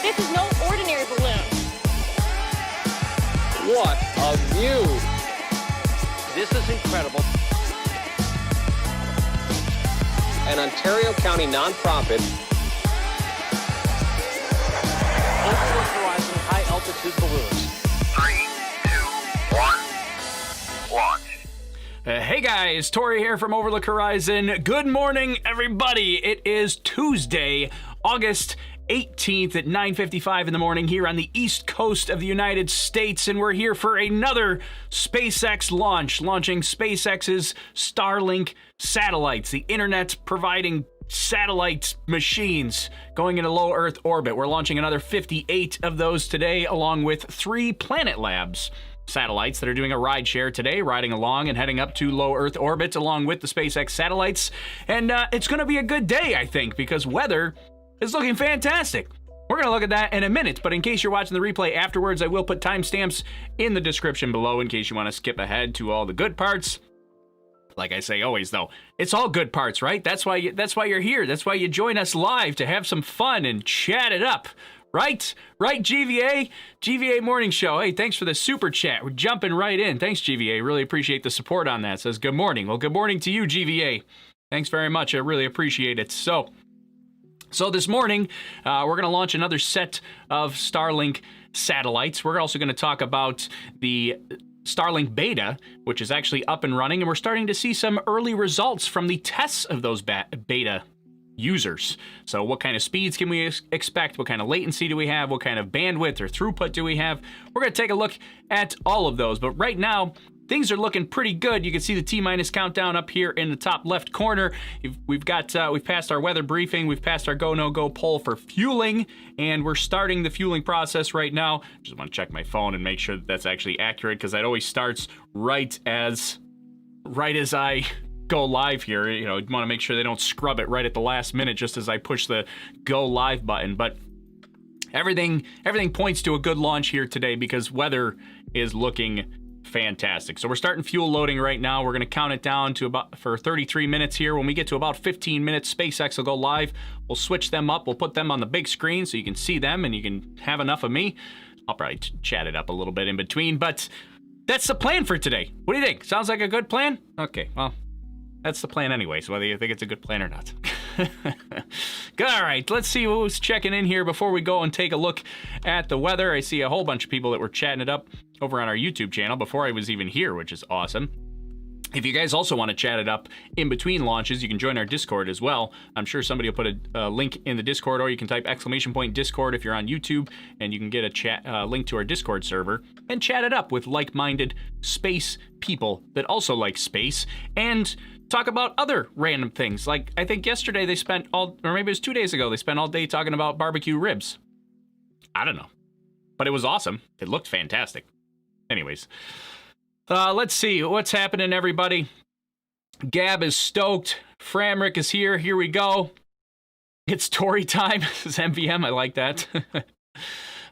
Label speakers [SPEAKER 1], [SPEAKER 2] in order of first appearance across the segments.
[SPEAKER 1] This is no ordinary balloon.
[SPEAKER 2] What a view! This is incredible. An Ontario County nonprofit. Overlook Horizon high-altitude balloons.
[SPEAKER 3] 3, 2, 1, launch.
[SPEAKER 4] Hey guys, Tori here from Overlook Horizon. Good morning, everybody. It is Tuesday, August 18th at 9:55 in the morning here on the east coast of the United States, and we're here for another SpaceX launch, launching SpaceX's Starlink satellites, the internet providing satellite machines going into low Earth orbit. We're launching another 58 of those today, along with 3 Planet Labs satellites that are doing a rideshare today, riding along and heading up to low Earth orbit along with the SpaceX satellites. And it's going to be a good day, I think, because weather is looking fantastic. We're going to look at that in a minute, but in case you're watching the replay afterwards, I will put timestamps in the description below in case you want to skip ahead to all the good parts. Like I say always, though, it's all good parts, right? That's why you're here. That's why you join us live, to have some fun and chat it up. Right, GVA? GVA Morning Show. Hey, thanks for the super chat. We're jumping right in. Thanks, GVA. Really appreciate the support on that. Says, good morning. Well, good morning to you, GVA. Thanks very much. I really appreciate it. So this morning, we're going to launch another set of Starlink satellites. We're also going to talk about the Starlink beta, which is actually up and running, and we're starting to see some early results from the tests of those beta users. So what kind of speeds can we expect? What kind of latency do we have? What kind of bandwidth or throughput do we have? We're going to take a look at all of those, but right now, things are looking pretty good. You can see the T-minus countdown up here in the top left corner. We've passed our weather briefing. We've passed our go, no go poll for fueling, and we're starting the fueling process right now. Just want to check my phone and make sure that that's actually accurate, because that always starts right as I go live here. You know, you want to make sure they don't scrub it right at the last minute just as I push the go live button. But everything points to a good launch here today because weather is looking fantastic. So we're starting fuel loading right now. We're going to count it down to for 33 minutes here. When we get to about 15 minutes, SpaceX will go live. We'll switch them up. We'll put them on the big screen so you can see them and you can have enough of me. I'll probably chat it up a little bit in between, but that's the plan for today. What do you think? Sounds like a good plan? Okay, well, that's the plan anyway, so whether you think it's a good plan or not. Good, all right, let's see who's checking in here before we go and take a look at the weather. I see a whole bunch of people that were chatting it up over on our YouTube channel before I was even here, which is awesome. If you guys also want to chat it up in between launches, you can join our Discord as well. I'm sure somebody will put a link in the Discord, or you can type !Discord if you're on YouTube, and you can get a link to our Discord server and chat it up with like-minded space people that also like space and talk about other random things. Like, I think yesterday they spent or maybe it was 2 days ago, they spent all day talking about barbecue ribs. I don't know. But it was awesome. It looked fantastic. Anyways, let's see what's happening, everybody. Gab is stoked. Framrick is here. Here we go. It's Tory time. This is MVM. I like that.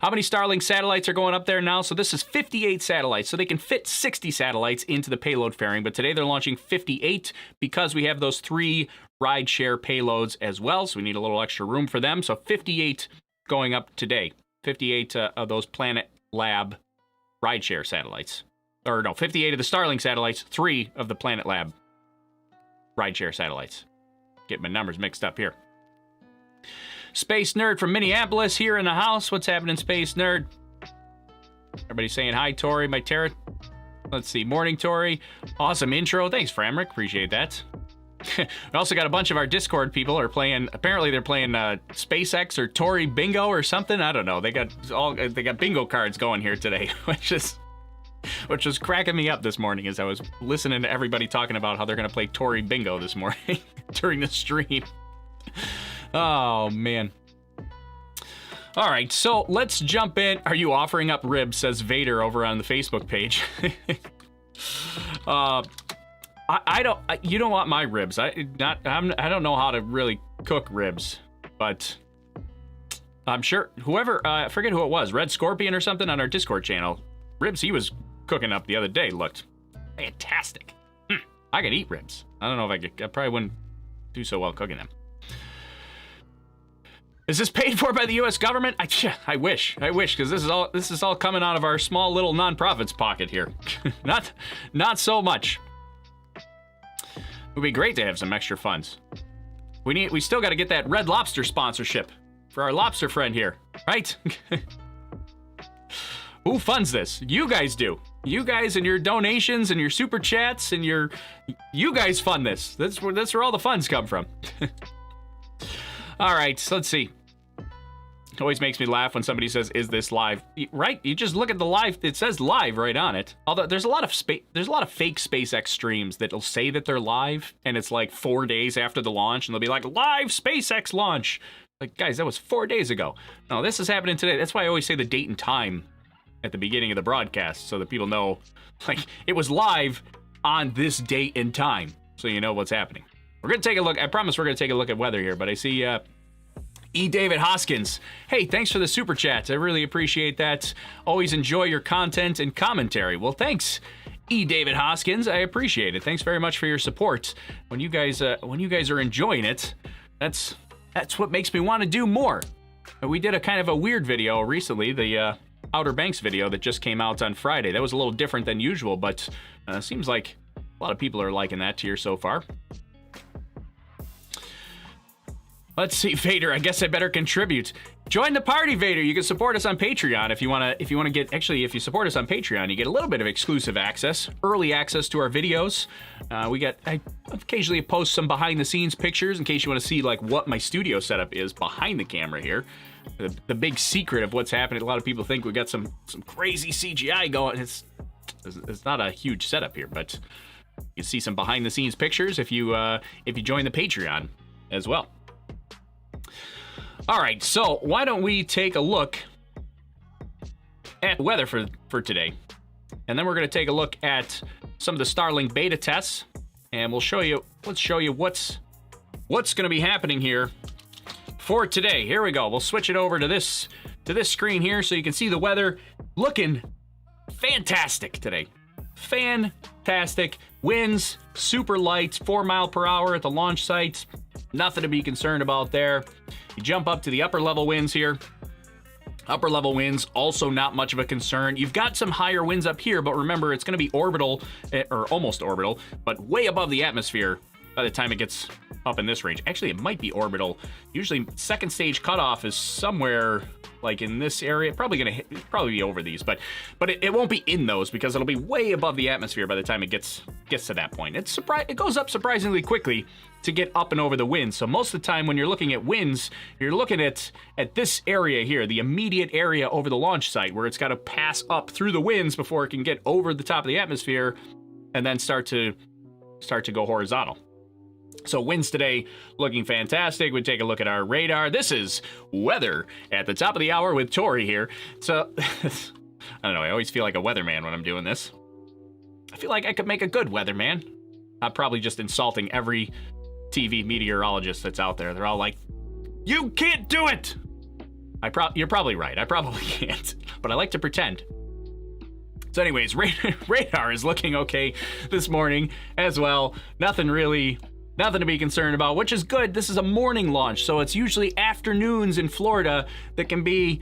[SPEAKER 4] How many Starlink satellites are going up there now? So this is 58 satellites. So they can fit 60 satellites into the payload fairing. But today they're launching 58 because we have those 3 rideshare payloads as well. So we need a little extra room for them. So 58 going up today. 58 of those Planet Lab rideshare satellites. Or no, 58 of the Starlink satellites, 3 of the Planet Lab rideshare satellites. Get my numbers mixed up here. Space Nerd from Minneapolis here in the house. What's happening, Space Nerd? Everybody saying hi, Tori, my Terra. Let's see, morning, Tori. Awesome intro. Thanks, Framrick. Appreciate that. We also got a bunch of our Discord people are playing. Apparently, they're playing SpaceX or Tori Bingo or something. I don't know. They got bingo cards going here today, which was cracking me up this morning as I was listening to everybody talking about how they're going to play Tori Bingo this morning during the stream. Oh, man. All right, so let's jump in. Are you offering up ribs, says Vader over on the Facebook page. You don't want my ribs. I don't know how to really cook ribs, but I'm sure whoever, I forget who it was, Red Scorpion or something on our Discord channel, ribs he was cooking up the other day looked fantastic. I could eat ribs. I don't know if I probably wouldn't do so well cooking them. Is this paid for by the U.S. government? I wish, because this is all coming out of our small little nonprofit's pocket here. not so much. It would be great to have some extra funds. We still got to get that Red Lobster sponsorship for our lobster friend here, right? Who funds this? You guys do. You guys and your donations and your super chats and you guys fund this. That's where all the funds come from. All right, so let's see. It always makes me laugh when somebody says, "Is this live?" Right? You just look at the live. It says live right on it. Although there's a lot of fake SpaceX streams that'll say that they're live, and it's like 4 days after the launch, and they'll be like, "Live SpaceX launch." Like, guys, that was 4 days ago. No, this is happening today. That's why I always say the date and time at the beginning of the broadcast, so that people know, like, it was live on this date and time, so you know what's happening. We're gonna take a look. I promise we're gonna take a look at weather here, but I see E. David Hoskins. Hey, thanks for the super chats. I really appreciate that. Always enjoy your content and commentary. Well, thanks, E. David Hoskins. I appreciate it. Thanks very much for your support. When you guys are enjoying it, that's what makes me want to do more. We did a kind of a weird video recently, the Outer Banks video that just came out on Friday. That was a little different than usual, but seems like a lot of people are liking that tier so far. Let's see, Vader. I guess I better contribute. Join the party, Vader. You can support us on Patreon if you want to get. Actually, if you support us on Patreon, you get a little bit of exclusive access, early access to our videos. I occasionally post some behind-the-scenes pictures in case you want to see like what my studio setup is behind the camera here. The big secret of what's happening. A lot of people think we got some crazy CGI going. It's not a huge setup here, but you can see some behind-the-scenes pictures if you join the Patreon as well. All right, so why don't we take a look at the weather for today, and then we're going to take a look at some of the Starlink beta tests, and let's show you what's going to be happening here for today. Here we go. We'll switch it over to this screen here so you can see the weather looking fantastic today. Fantastic. Winds super light, 4 mile per hour at the launch site. Nothing to be concerned about there. You jump up to the upper level winds here. Upper level winds, also not much of a concern. You've got some higher winds up here, but remember, it's going to be orbital, or almost orbital, but way above the atmosphere by the time it gets up in this range. Actually, it might be orbital. Usually, second stage cutoff is somewhere like in this area. Probably be over these, but it won't be in those because it'll be way above the atmosphere by the time it gets to that point. It goes up surprisingly quickly to get up and over the winds. So most of the time when you're looking at winds, you're looking at this area here, the immediate area over the launch site, where it's got to pass up through the winds before it can get over the top of the atmosphere and then start to go horizontal. So winds today looking fantastic. We take a look at our radar. This is weather at the top of the hour with Tori here. So I don't know, I always feel like a weatherman when I'm doing this. I feel like I could make a good weatherman. I'm probably just insulting every TV meteorologist that's out there. They're all like, "You can't do it!" You're probably right. I probably can't, but I like to pretend. So anyways, radar is looking okay this morning as well. Nothing to be concerned about, which is good. This is a morning launch, so it's usually afternoons in Florida that can be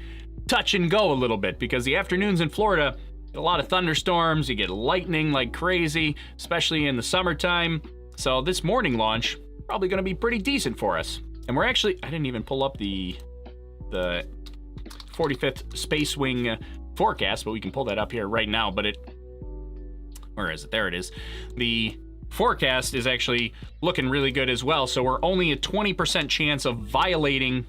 [SPEAKER 4] touch and go a little bit, because the afternoons in Florida get a lot of thunderstorms, you get lightning like crazy, especially in the summertime. So this morning launch probably going to be pretty decent for us. And we're actually, I didn't even pull up the 45th Space Wing forecast, but we can pull that up here right now. But where is it? There it is. The forecast is actually looking really good as well. So we're only a 20% chance of violating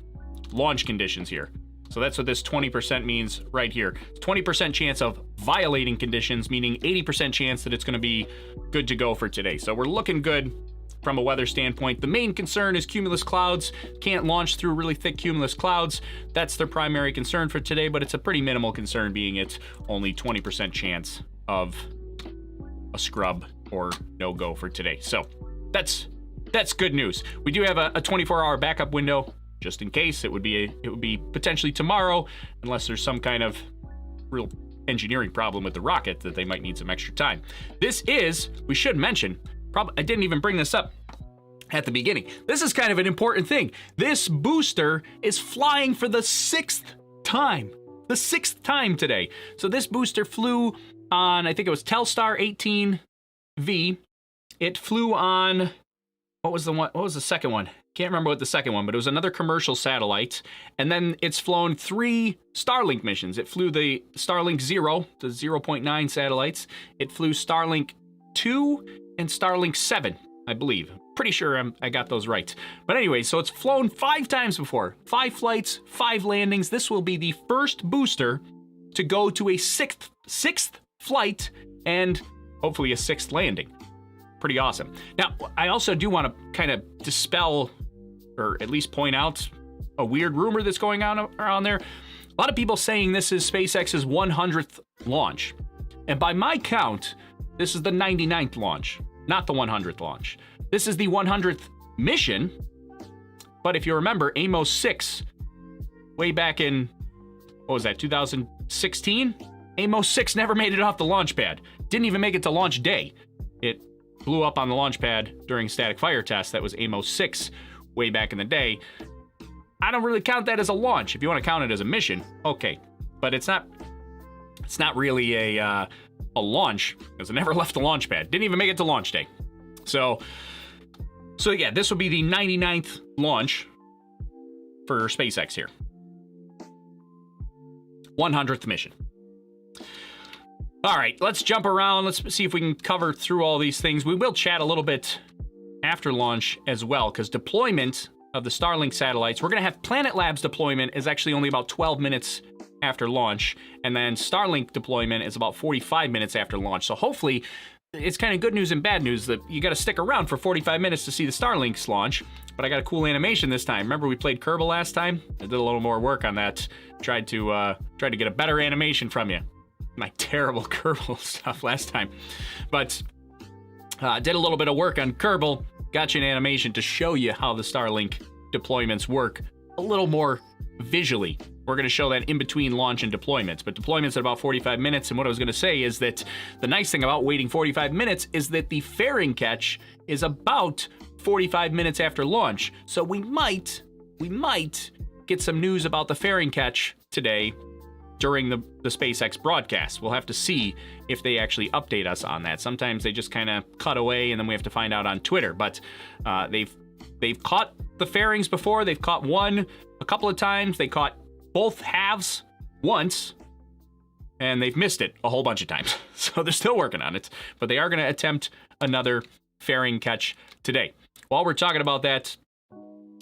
[SPEAKER 4] launch conditions here. So that's what this 20% means right here. 20% chance of violating conditions, meaning 80% chance that it's going to be good to go for today. So we're looking good from a weather standpoint. The main concern is cumulus clouds. Can't launch through really thick cumulus clouds. That's their primary concern for today, but it's a pretty minimal concern, being it's only 20% chance of a scrub or no-go for today. So that's good news. We do have a 24-hour backup window just in case. It would be potentially tomorrow, unless there's some kind of real engineering problem with the rocket that they might need some extra time. We should mention, I didn't even bring this up. at the beginning. This is kind of an important thing. This booster is flying for the 6th time. The 6th time today. So this booster flew on, I think it was Telstar 18V. It flew on, what was the second one? Can't remember what the second one, but it was another commercial satellite. And then it's flown 3 Starlink missions. It flew the Starlink 0, the 0.9 satellites. It flew Starlink 2 and Starlink 7, I believe. Pretty sure I got those right. But anyway, so it's flown 5 times before. 5 flights, 5 landings. This will be the first booster to go to a sixth flight and hopefully a 6th landing. Pretty awesome. Now, I also do want to kind of dispel, or at least point out, a weird rumor that's going on around there. A lot of people saying this is SpaceX's 100th launch. And by my count, this is the 99th launch, not the 100th launch. This is the 100th mission. But if you remember, Amos 6, way back in, what was that, 2016? Amos 6 never made it off the launch pad. Didn't even make it to launch day. It blew up on the launch pad during static fire test. That was Amos 6 way back in the day. I don't really count that as a launch. If you want to count it as a mission, okay. But it's not really a launch, because it never left the launch pad. Didn't even make it to launch day. So yeah, this will be the 99th launch for SpaceX here. 100th mission. All right, let's jump around. Let's see if we can cover through all these things. We will chat a little bit after launch as well, because deployment of the Starlink satellites, we're going to have Planet Labs deployment is actually only about 12 minutes after launch, and then Starlink deployment is about 45 minutes after launch. So hopefully, it's kind of good news and bad news that you got to stick around for 45 minutes to see the Starlink's launch. But I got a cool animation this time. Remember we played Kerbal last time? I did a little more work on that. Tried to get a better animation from you. My terrible Kerbal stuff last time. But did a little bit of work on Kerbal. Got you an animation to show you how the Starlink deployments work a little more visually. We're going to show that in between launch and deployments. But deployments at about 45 minutes. And what I was going to say is that the nice thing about waiting 45 minutes is that the fairing catch is about 45 minutes after launch. So we might get some news about the fairing catch today during the SpaceX broadcast. We'll have to see if they actually update us on that. Sometimes they just kind of cut away and then we have to find out on Twitter. But they've caught the fairings before. They've caught one a couple of times. They caught both halves once, and they've missed it a whole bunch of times. So they're still working on it. But they are going to attempt another fairing catch today. While we're talking about that,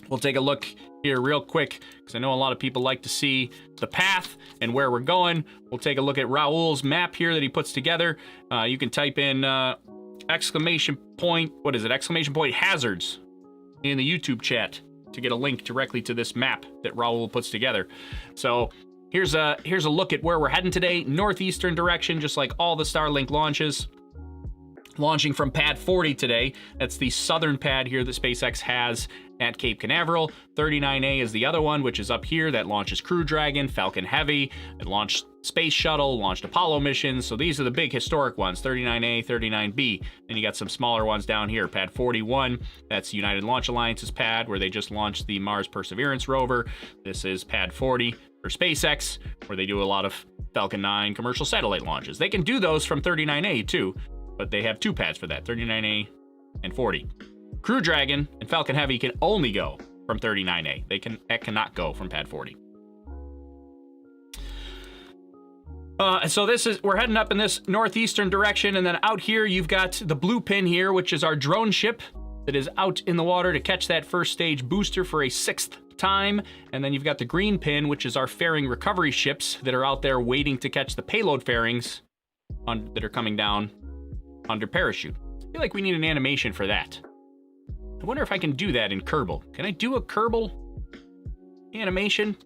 [SPEAKER 4] we'll take a look here real quick, because I know a lot of people like to see the path and where we're going. We'll take a look at Raul's map here that he puts together. You can type in exclamation point hazards in the YouTube chat to get a link directly to this map that Raul puts together. So here's a look at where we're heading today. Northeastern direction, just like all the Starlink launches. Launching from pad 40 today. That's the southern pad here that SpaceX has at Cape Canaveral. 39A is the other one, which is up here. That launches Crew Dragon, Falcon Heavy. It launched Space Shuttle, launched Apollo missions. So these are the big historic ones, 39A, 39B. Then you got some smaller ones down here. Pad 41, that's United Launch Alliance's pad, where they just launched the Mars Perseverance rover. This is pad 40 for SpaceX, where they do a lot of Falcon 9 commercial satellite launches. They can do those from 39A too, but they have 2 pads for that, 39A and 40. Crew Dragon and Falcon Heavy can only go from 39A. That cannot go from pad 40. So we're heading up in this northeastern direction, and then out here you've got the blue pin here, which is our drone ship that is out in the water to catch that first stage booster for a 6th time. And then you've got the green pin, which is our fairing recovery ships that are out there waiting to catch the payload fairings that are coming down under parachute. I feel like we need an animation for that. I wonder if I can do that in Kerbal. Can I do a Kerbal animation?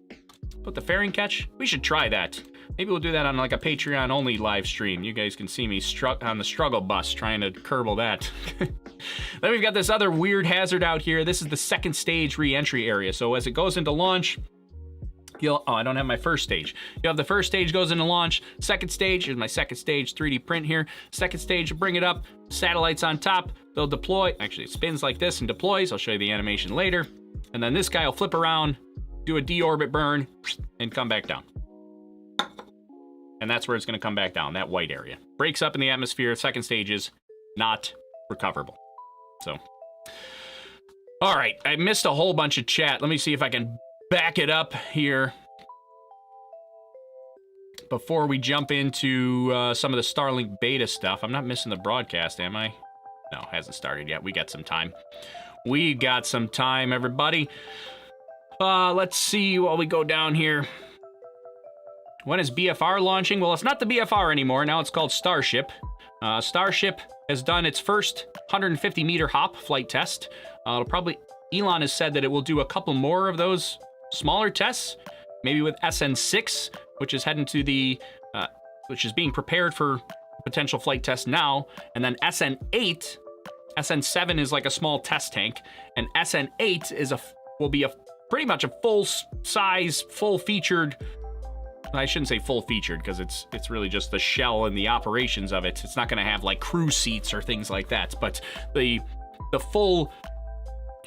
[SPEAKER 4] Put the fairing catch? We should try that. Maybe we'll do that on like a Patreon only live stream. You guys can see me on the struggle bus trying to Kerbal that. Then we've got this other weird hazard out here. This is the 2nd stage re-entry area. So as it goes into launch, Oh, I don't have my first stage. You have the first stage goes into launch. Second stage, here's my second stage 3D print here. Second stage, bring it up. Satellites on top. They'll deploy. Actually, it spins like this and deploys. I'll show you the animation later. And then this guy will flip around, do a deorbit burn, and come back down. And that's where it's going to come back down, that white area. Breaks up in the atmosphere. Second stage is not recoverable. So, all right. I missed a whole bunch of chat. Let me see if I can back it up here before we jump into some of the Starlink beta stuff. I'm not missing the broadcast, am I? No, hasn't started yet. We got some time. We got some time, everybody. Let's see while we go down here. When is BFR launching? Well, it's not the BFR anymore. Now it's called Starship. Starship has done its first 150-meter hop flight test. Elon has said that it will do a couple more of those smaller tests, maybe with SN6, which is heading to the, which is being prepared for potential flight test now, and then SN8, SN7 is like a small test tank, and SN8 will be pretty much a full-size, full-featured. I shouldn't say full-featured because it's really just the shell and the operations of it. It's not going to have like crew seats or things like that, but the full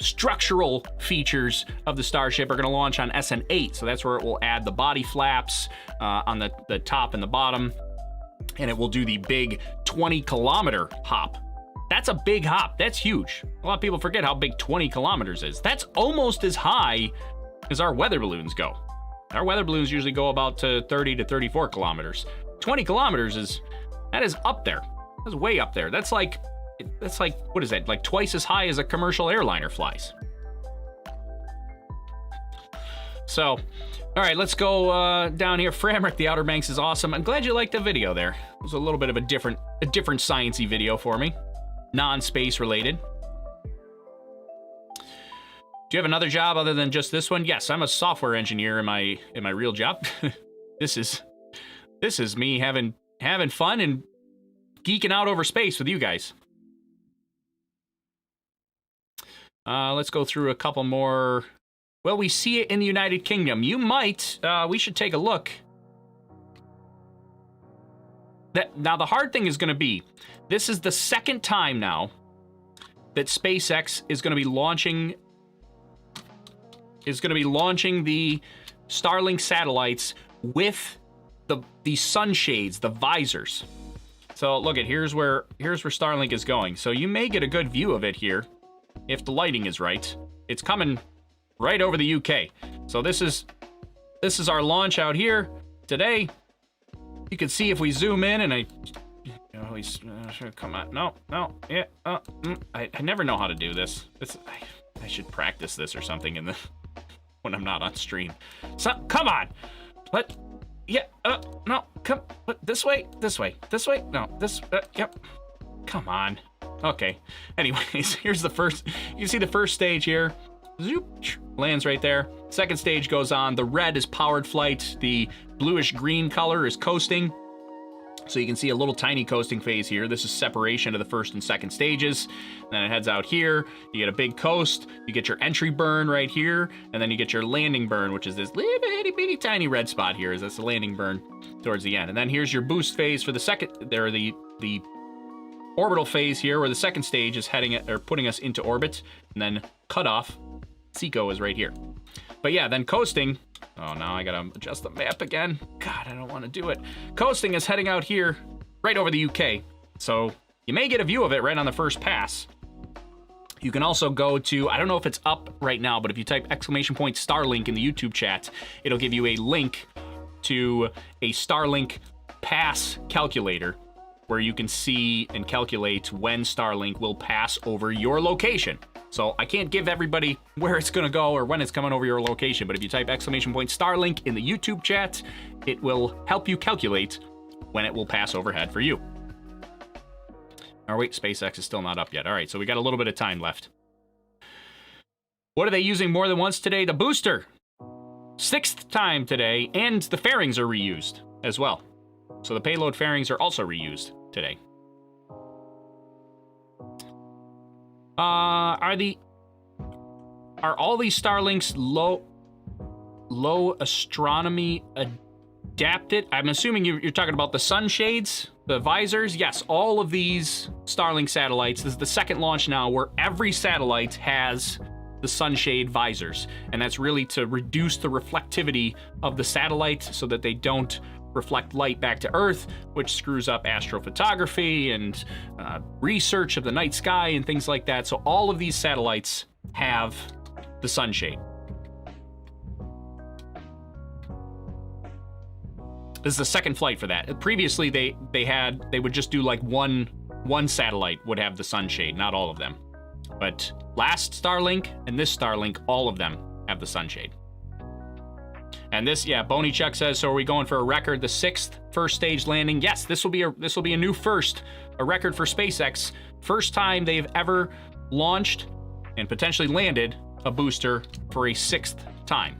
[SPEAKER 4] structural features of the Starship are going to launch on SN8, so that's where it will add the body flaps on the top and the bottom, and it will do the big 20-kilometer hop. That's a big hop. That's huge. A lot of people forget how big 20 kilometers is. That's almost as high as our weather balloons go. Our weather balloons usually go about to 30 to 34 kilometers. 20 kilometers is up there. That's way up there. That's like, what is that? Like twice as high as a commercial airliner flies. So, all right, let's go down here. Framrick, the Outer Banks is awesome. I'm glad you liked the video there. It was a little bit of a different sciencey video for me. Non-space related. Do you have another job other than just this one? Yes, I'm a software engineer in my real job. This is me having fun and geeking out over space with you guys. Let's go through a couple more. Well, we see it in the United Kingdom. You might. We should take a look. Now, the hard thing is going to be, this is the second time now that SpaceX is going to be launching the Starlink satellites with the sunshades, the visors. So look at here's where Starlink is going. So you may get a good view of it here if the lighting is right. It's coming right over the UK. So this is our launch out here today. You can see if we zoom in and come on. No, yeah. I never know how to do this. I should practice this or something when I'm not on stream. So, come on. No, come, this way, no, yep. Come on. Okay. Anyways, here's the first, you see the first stage here. Zoop, lands right there. Second stage goes on. The red is powered flight. The bluish green color is coasting. So you can see a little tiny coasting phase here. This is separation of the first and second stages. And then it heads out here. You get a big coast. You get your entry burn right here. And then you get your landing burn, which is this little bitty tiny red spot here. That's the landing burn towards the end. And then here's your boost phase for the second, the orbital phase here, where the second stage is putting us into orbit. And then cutoff, SECO is right here. But yeah, then coasting. Oh, now I gotta adjust the map again. God, I don't want to do it. Coasting is heading out here, right over the UK. So you may get a view of it right on the first pass. You can also go to, I don't know if it's up right now, but if you type !Starlink in the YouTube chat, it'll give you a link to a Starlink pass calculator where you can see and calculate when Starlink will pass over your location. So I can't give everybody where it's gonna go or when it's coming over your location, but if you type !Starlink in the YouTube chat, it will help you calculate when it will pass overhead for you. Oh wait, SpaceX is still not up yet. All right, so we got a little bit of time left. What are they using more than once today? The booster. 6th time today, and the fairings are reused as well. So the payload fairings are also reused today. Are all these Starlinks low? low astronomy adapted. I'm assuming you're talking about the sunshades, the visors. Yes, all of these Starlink satellites. This is the second launch now where every satellite has the sunshade visors, and that's really to reduce the reflectivity of the satellite so that they don't reflect light back to Earth, which screws up astrophotography and research of the night sky and things like that. So all of these satellites have the sunshade. This is the second flight for that. Previously, they would just do like one satellite would have the sunshade, not all of them. But last Starlink and this Starlink, all of them have the sunshade. And this, yeah, Boney Chuck says, so are we going for a record, the 6th first stage landing? Yes, this will be a new first, a record for SpaceX. First time they've ever launched and potentially landed a booster for a 6th time.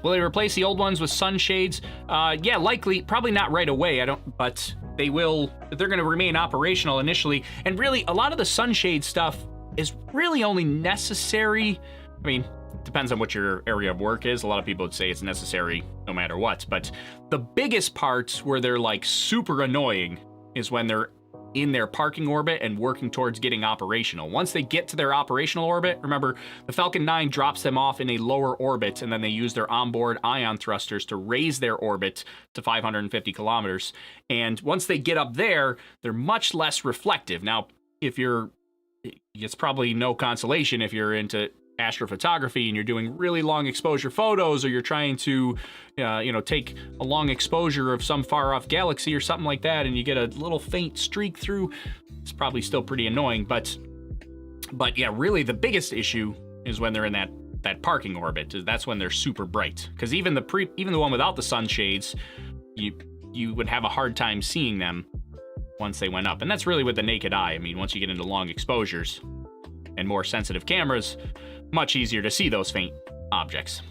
[SPEAKER 4] Will they replace the old ones with sunshades? Yeah, likely, probably not right away. But they will. They're going to remain operational initially. And really, a lot of the sunshade stuff is really only necessary. I mean, depends on what your area of work is. A lot of people would say it's necessary no matter what. But the biggest parts where they're like super annoying is when they're in their parking orbit and working towards getting operational. Once they get to their operational orbit, remember, the Falcon 9 drops them off in a lower orbit, and then they use their onboard ion thrusters to raise their orbit to 550 kilometers. And once they get up there, they're much less reflective. Now, it's probably no consolation if you're into astrophotography and you're doing really long exposure photos, or you're trying to take a long exposure of some far off galaxy or something like that, and you get a little faint streak through. It's probably still pretty annoying, but yeah, really the biggest issue is when they're in that parking orbit. That's when they're super bright, because even the one without the sunshades, you would have a hard time seeing them once they went up. And that's really with the naked eye. I mean, once you get into long exposures and more sensitive cameras, much easier to see those faint objects.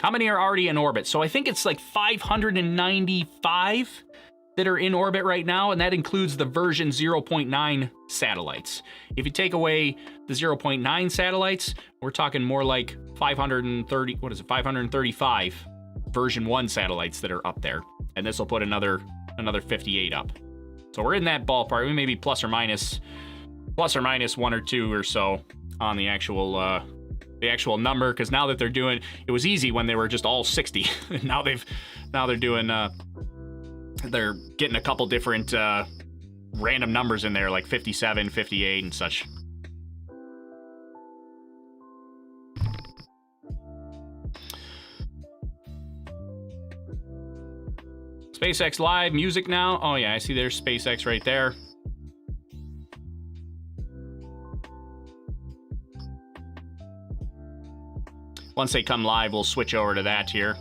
[SPEAKER 4] How many are already in orbit? So I think it's like 595 that are in orbit right now, and that includes the version 0.9 satellites. If you take away the 0.9 satellites, we're talking more like 535 version 1 satellites that are up there. And this will put another 58 up. So we're in that ballpark. We may be plus or minus 1 or 2 or so on the actual number, because now that they're doing, it was easy when they were just all 60. now they're doing they're getting a couple different random numbers in there, like 57, 58 and such. SpaceX Live music now. Oh yeah, I see there's SpaceX right there. Once they come live, we'll switch over to that here.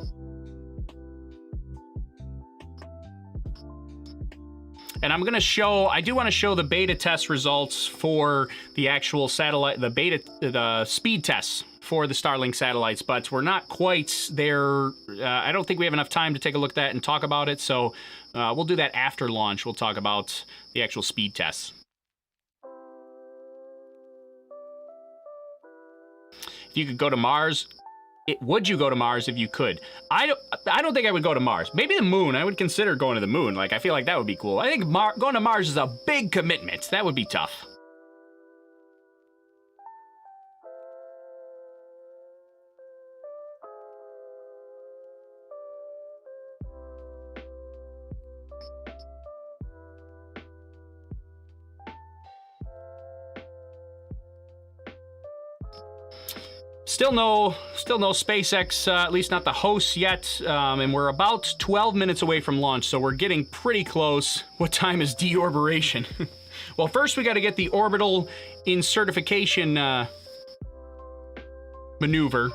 [SPEAKER 4] And I do want to show the beta test results for the actual satellite, the speed tests for the Starlink satellites, but we're not quite there. I don't think we have enough time to take a look at that and talk about it, so we'll do that after launch. We'll talk about the actual speed tests. If you could go to Mars, would you go to Mars if you could? I don't think I would go to Mars. Maybe the moon. I would consider going to the moon. Like, I feel like that would be cool. I think going to Mars is a big commitment. That would be tough. Still no SpaceX, at least not the hosts yet, and we're about 12 minutes away from launch, so we're getting pretty close. What time is deorbitation? Well, first we got to get the orbital insertification maneuver.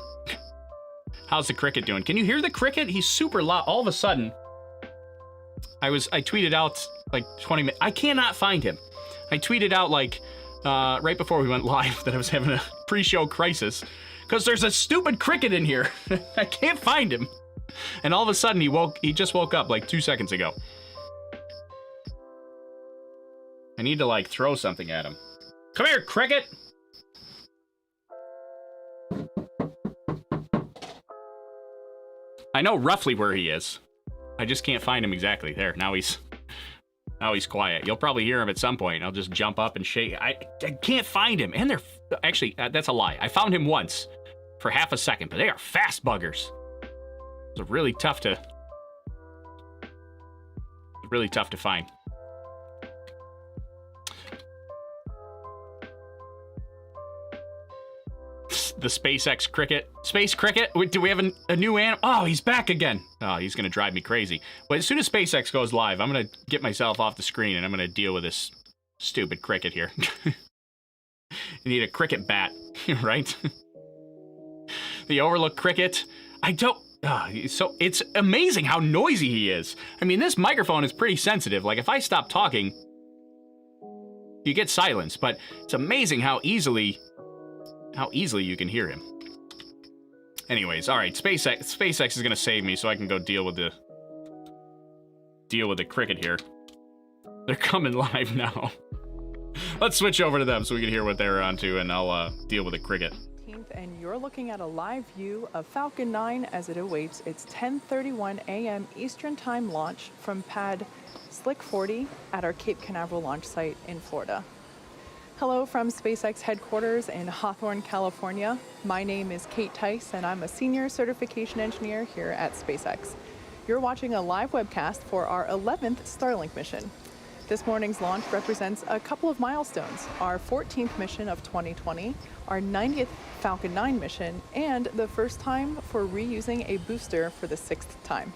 [SPEAKER 4] How's the cricket doing? Can you hear the cricket? He's super loud. All of a sudden, I tweeted out like 20 minutes. I cannot find him. I tweeted out like right before we went live that I was having a pre-show crisis, because there's a stupid cricket in here. I can't find him. And all of a sudden he just woke up like 2 seconds ago. I need to like throw something at him. Come here, cricket. I know roughly where he is. I just can't find him exactly. There, now he's quiet. You'll probably hear him at some point. I'll just jump up and shake. I can't find him. And they're... Actually, that's a lie. I found him once for half a second, but they are fast buggers. It's really tough to find. The SpaceX cricket. Space cricket? Do we have a new animal? Oh, he's back again. Oh, he's going to drive me crazy. But as soon as SpaceX goes live, I'm going to get myself off the screen and I'm going to deal with this stupid cricket here. You need a cricket bat, right? The Overlook cricket. I don't... so it's amazing how noisy he is. I mean, this microphone is pretty sensitive. Like, if I stop talking, you get silence. But it's amazing how easily you can hear him. Anyways, all right, SpaceX is gonna save me so I can go deal with the cricket here. They're coming live now. Let's switch over to them so we can hear what they're onto, and I'll deal with the cricket.
[SPEAKER 1] And you're looking at a live view of Falcon 9 as it awaits its 10:31 a.m. Eastern Time launch from pad Slick 40 at our Cape Canaveral launch site in Florida. Hello from SpaceX headquarters in Hawthorne, California. My name is Kate Tice, and I'm a senior certification engineer here at SpaceX. You're watching a live webcast for our 11th Starlink mission. This morning's launch represents a couple of milestones: our 14th mission of 2020, our 90th Falcon 9 mission, and the first time for reusing a booster for the 6th time.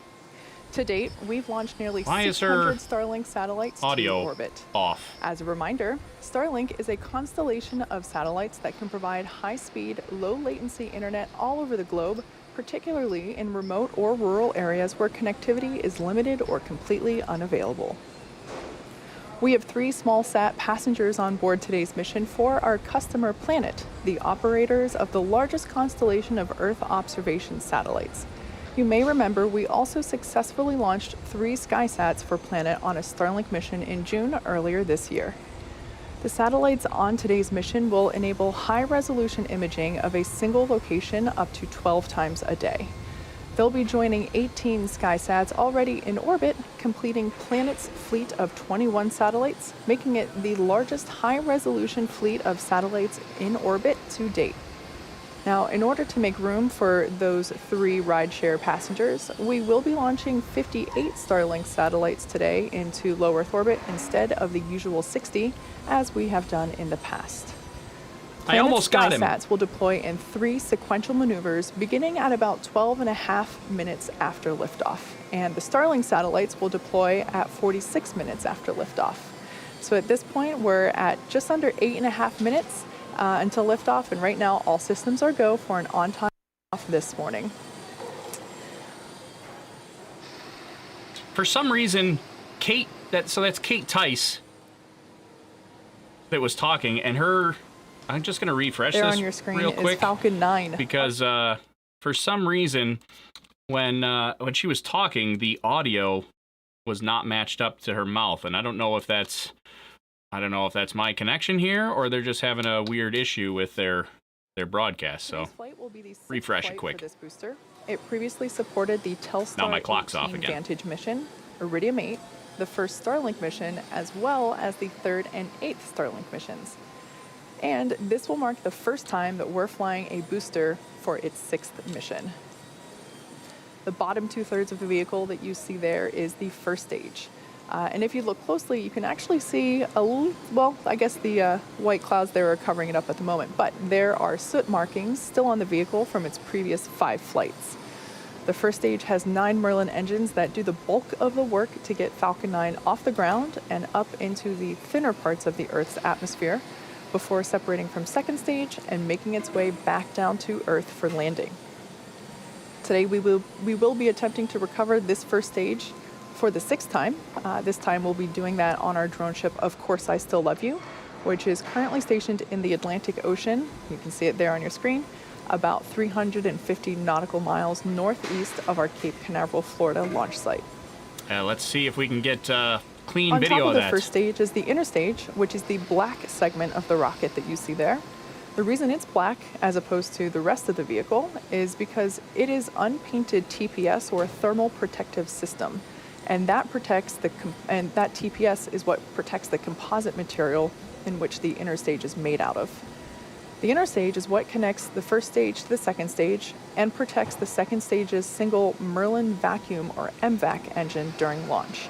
[SPEAKER 1] To date, we've launched nearly 600 Starlink satellites to orbit.
[SPEAKER 4] Off.
[SPEAKER 1] As a reminder, Starlink is a constellation of satellites that can provide high-speed, low-latency internet all over the globe, particularly in remote or rural areas where connectivity is limited or completely unavailable. We have 3 small-sat passengers on board today's mission for our customer Planet, the operators of the largest constellation of Earth observation satellites. You may remember we also successfully launched 3 SkySats for Planet on a Starlink mission in June earlier this year. The satellites on today's mission will enable high-resolution imaging of a single location up to 12 times a day. They'll be joining 18 SkySats already in orbit, completing Planet's fleet of 21 satellites, making it the largest high-resolution fleet of satellites in orbit to date. Now, in order to make room for those 3 rideshare passengers, we will be launching 58 Starlink satellites today into low Earth orbit instead of the usual 60, as we have done in the past.
[SPEAKER 4] I almost got him.
[SPEAKER 1] SkySats will deploy in 3 sequential maneuvers beginning at about 12.5 minutes after liftoff, and the Starlink satellites will deploy at 46 minutes after liftoff. So at this point, we're at just under 8.5 minutes until liftoff, and right now all systems are go for an on-time off this morning.
[SPEAKER 4] For some reason, that's Kate Tice that was talking, and her... I'm just going to refresh
[SPEAKER 1] there
[SPEAKER 4] this
[SPEAKER 1] on your screen
[SPEAKER 4] real quick.
[SPEAKER 1] Is Falcon 9.
[SPEAKER 4] Because for some reason, when she was talking, the audio was not matched up to her mouth, and I don't know if that's my connection here or they're just having a weird issue with their broadcast. So
[SPEAKER 1] This flight will be the 6th
[SPEAKER 4] refresh it
[SPEAKER 1] flight
[SPEAKER 4] quick.
[SPEAKER 1] For this booster. It previously supported the Telstar
[SPEAKER 4] Now my clock's off
[SPEAKER 1] 18
[SPEAKER 4] again.
[SPEAKER 1] Vantage mission, Iridium 8, the first Starlink mission, as well as the 3rd and 8th Starlink missions. And this will mark the first time that we're flying a booster for its 6th mission. The bottom 2/3 of the vehicle that you see there is the first stage. And if you look closely, you can actually see I guess the white clouds there are covering it up at the moment, but there are soot markings still on the vehicle from its previous 5 flights. The first stage has 9 Merlin engines that do the bulk of the work to get Falcon 9 off the ground and up into the thinner parts of the Earth's atmosphere, before separating from second stage and making its way back down to Earth for landing. Today we will be attempting to recover this first stage for the 6th time. This time we'll be doing that on our drone ship, Of Course I Still Love You, which is currently stationed in the Atlantic Ocean. You can see it there on your screen, about 350 nautical miles northeast of our Cape Canaveral, Florida launch site.
[SPEAKER 4] Let's see if we can get clean
[SPEAKER 1] on
[SPEAKER 4] video
[SPEAKER 1] top
[SPEAKER 4] of
[SPEAKER 1] the
[SPEAKER 4] that.
[SPEAKER 1] first stage is the inner stage, which is the black segment of the rocket that you see there. The reason it's black as opposed to the rest of the vehicle is because it is unpainted TPS, or thermal protective system, and that that TPS is what protects the composite material in which the inner stage is made out of. The inner stage is what connects the first stage to the second stage and protects the second stage's single Merlin vacuum, or MVAC, engine during launch.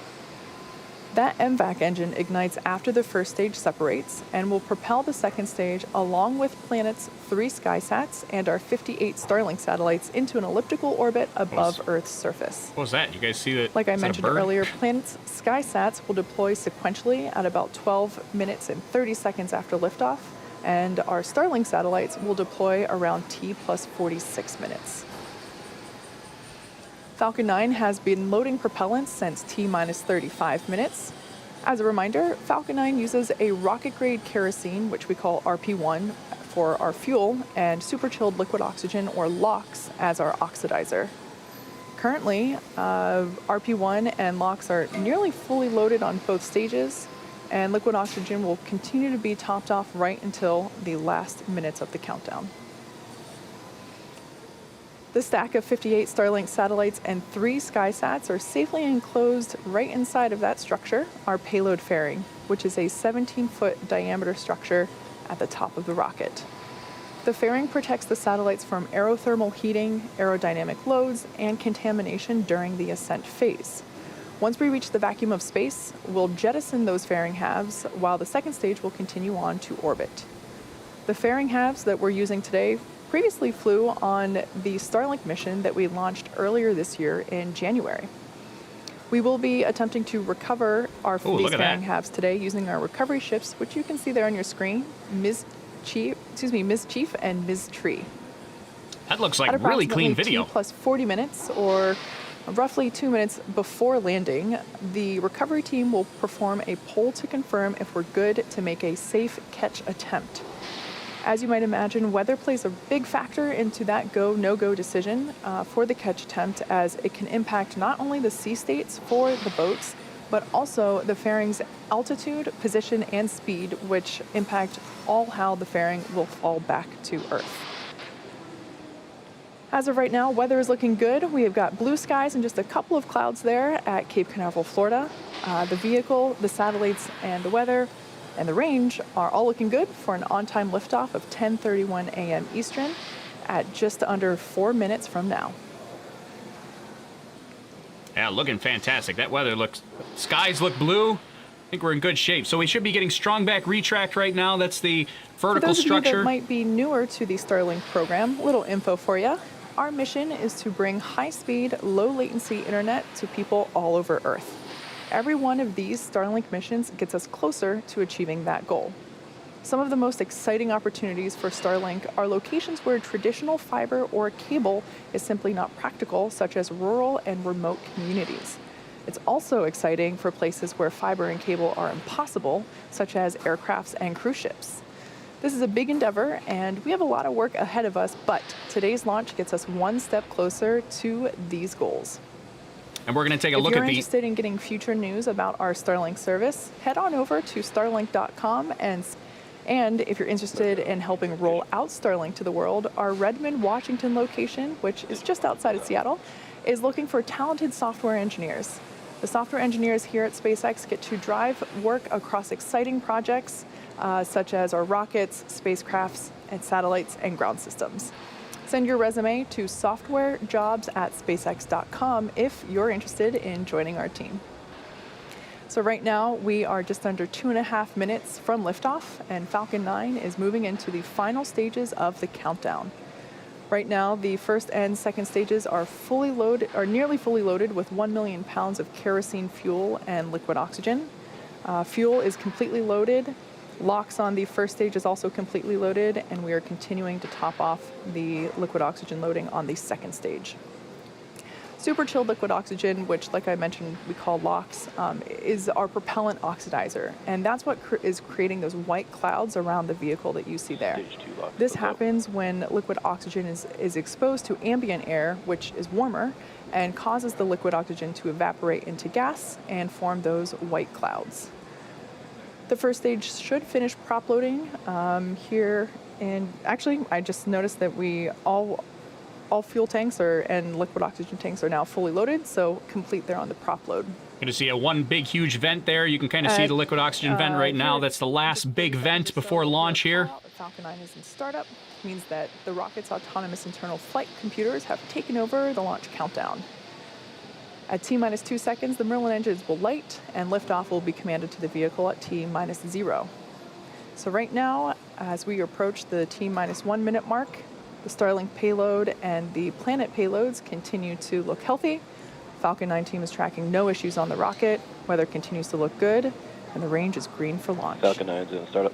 [SPEAKER 1] That MVAC engine ignites after the first stage separates and will propel the second stage along with Planet's 3 SkySats and our 58 Starlink satellites into an elliptical orbit above Earth's surface.
[SPEAKER 4] What was that? You guys see that?
[SPEAKER 1] Like I
[SPEAKER 4] Is that a
[SPEAKER 1] mentioned
[SPEAKER 4] bird?
[SPEAKER 1] earlier, Planet's SkySats will deploy sequentially at about 12 minutes and 30 seconds after liftoff, and our Starlink satellites will deploy around T plus 46 minutes. Falcon 9 has been loading propellant since T minus 35 minutes. As a reminder, Falcon 9 uses a rocket-grade kerosene, which we call RP1, for our fuel, and super-chilled liquid oxygen, or LOX, as our oxidizer. Currently, RP1 and LOX are nearly fully loaded on both stages, and liquid oxygen will continue to be topped off right until the last minutes of the countdown. The stack of 58 Starlink satellites and 3 SkySats are safely enclosed right inside of that structure, our payload fairing, which is a 17-foot diameter structure at the top of the rocket. The fairing protects the satellites from aerothermal heating, aerodynamic loads, and contamination during the ascent phase. Once we reach the vacuum of space, we'll jettison those fairing halves, while the second stage will continue on to orbit. The fairing halves that we're using today previously flew on the Starlink mission that we launched earlier this year in January. We will be attempting to recover these fairing halves today using our recovery ships, which you can see there on your screen, Ms. Chief and Ms. Tree.
[SPEAKER 4] That looks like really clean video.
[SPEAKER 1] T plus 40 minutes, or roughly 2 minutes before landing, the recovery team will perform a poll to confirm if we're good to make a safe catch attempt. As you might imagine, weather plays a big factor into that go, no-go decision for the catch attempt, as it can impact not only the sea states for the boats, but also the fairing's altitude, position, and speed, which impact all how the fairing will fall back to Earth. As of right now, weather is looking good. We have got blue skies and just a couple of clouds there at Cape Canaveral, Florida. The vehicle, the satellites, and the weather and the range are all looking good for an on-time liftoff of 10:31 a.m. Eastern at just under 4 minutes from now.
[SPEAKER 4] Yeah, looking fantastic. That weather skies look blue. I think we're in good shape. So we should be getting strong back retract right now. That's the vertical structure.
[SPEAKER 1] For those of you that might be newer to the Starlink program, little info for you. Our mission is to bring high-speed, low-latency internet to people all over Earth. Every one of these Starlink missions gets us closer to achieving that goal. Some of the most exciting opportunities for Starlink are locations where traditional fiber or cable is simply not practical, such as rural and remote communities. It's also exciting for places where fiber and cable are impossible, such as aircrafts and cruise ships. This is a big endeavor, and we have a lot of work ahead of us, but today's launch gets us one step closer to these goals.
[SPEAKER 4] And we're going to take a look at
[SPEAKER 1] If you're interested in getting future news about our Starlink service, head on over to starlink.com, and if you're interested in helping roll out Starlink to the world, our Redmond, Washington location, which is just outside of Seattle, is looking for talented software engineers. The software engineers here at SpaceX get to drive work across exciting projects such as our rockets, spacecrafts, and satellites and ground systems. Send your resume to softwarejobs@spacex.com if you're interested in joining our team. So right now, we are just under 2.5 minutes from liftoff, and Falcon 9 is moving into the final stages of the countdown. Right now, the first and second stages are nearly fully loaded with 1 million pounds of kerosene fuel and liquid oxygen. Fuel is completely loaded. LOX on the first stage is also completely loaded, and we are continuing to top off the liquid oxygen loading on the second stage. Super chilled liquid oxygen, which, like I mentioned, we call LOX, is our propellant oxidizer, and that's what is creating those white clouds around the vehicle that you see there. This happens when liquid oxygen is exposed to ambient air, which is warmer, and causes the liquid oxygen to evaporate into gas and form those white clouds. The first stage should finish prop loading here. And actually, I just noticed that all fuel tanks and liquid oxygen tanks are now fully loaded, so complete there on the prop load.
[SPEAKER 4] Going to see one big, huge vent there. You can kind of see the liquid oxygen vent right now. That's the last big vent before launch here.
[SPEAKER 1] The Falcon 9 is in startup. Means that the rocket's autonomous internal flight computers have taken over the launch countdown. At T-minus 2 seconds, the Merlin engines will light, and liftoff will be commanded to the vehicle at T-minus 0. So right now, as we approach the T-minus 1 minute mark, the Starlink payload and the Planet payloads continue to look healthy. Falcon 9 team is tracking no issues on the rocket. Weather continues to look good, and the range is green for launch.
[SPEAKER 5] Falcon 9 is in startup.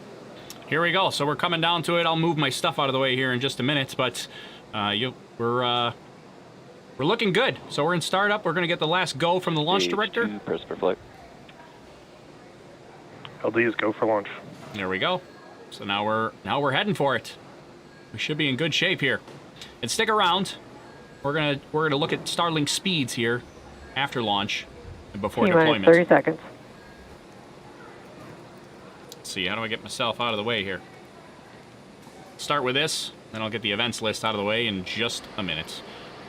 [SPEAKER 4] Here we go. So we're coming down to it. I'll move my stuff out of the way here in just a minute, but we're looking good. So we're in startup. We're going to get the last go from the launch director.
[SPEAKER 5] Press for flight.
[SPEAKER 6] LD is go for launch.
[SPEAKER 4] There we go. So now we're heading for it. We should be in good shape here. And stick around. We're gonna look at Starlink speeds here after launch and before deployment.
[SPEAKER 7] 30 seconds.
[SPEAKER 4] Let's see, how do I get myself out of the way here? Start with this, then I'll get the events list out of the way in just a minute.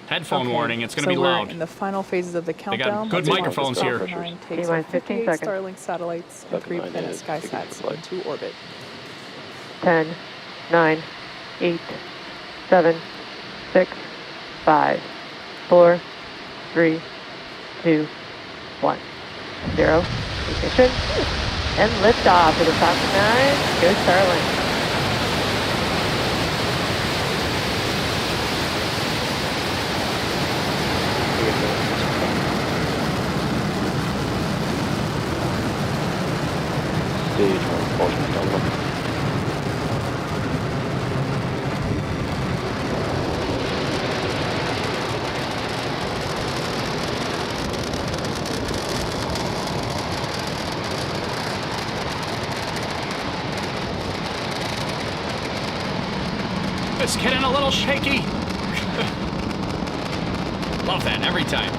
[SPEAKER 4] Headphone warning, it's going to be loud.
[SPEAKER 1] We're in the final phases of the countdown.
[SPEAKER 4] Good microphones here.
[SPEAKER 1] Falcon 9 takes our 58 Starlink satellites and 3 Planet SkySats into orbit.
[SPEAKER 7] 10, 9, 8, 7, 6, 5, 4, 3, 2, 1, 0. Ignition. And liftoff of the Falcon 9. Go Starlink.
[SPEAKER 5] Stage 1, propulsion download.
[SPEAKER 4] It's getting a little shaky. Love that every time.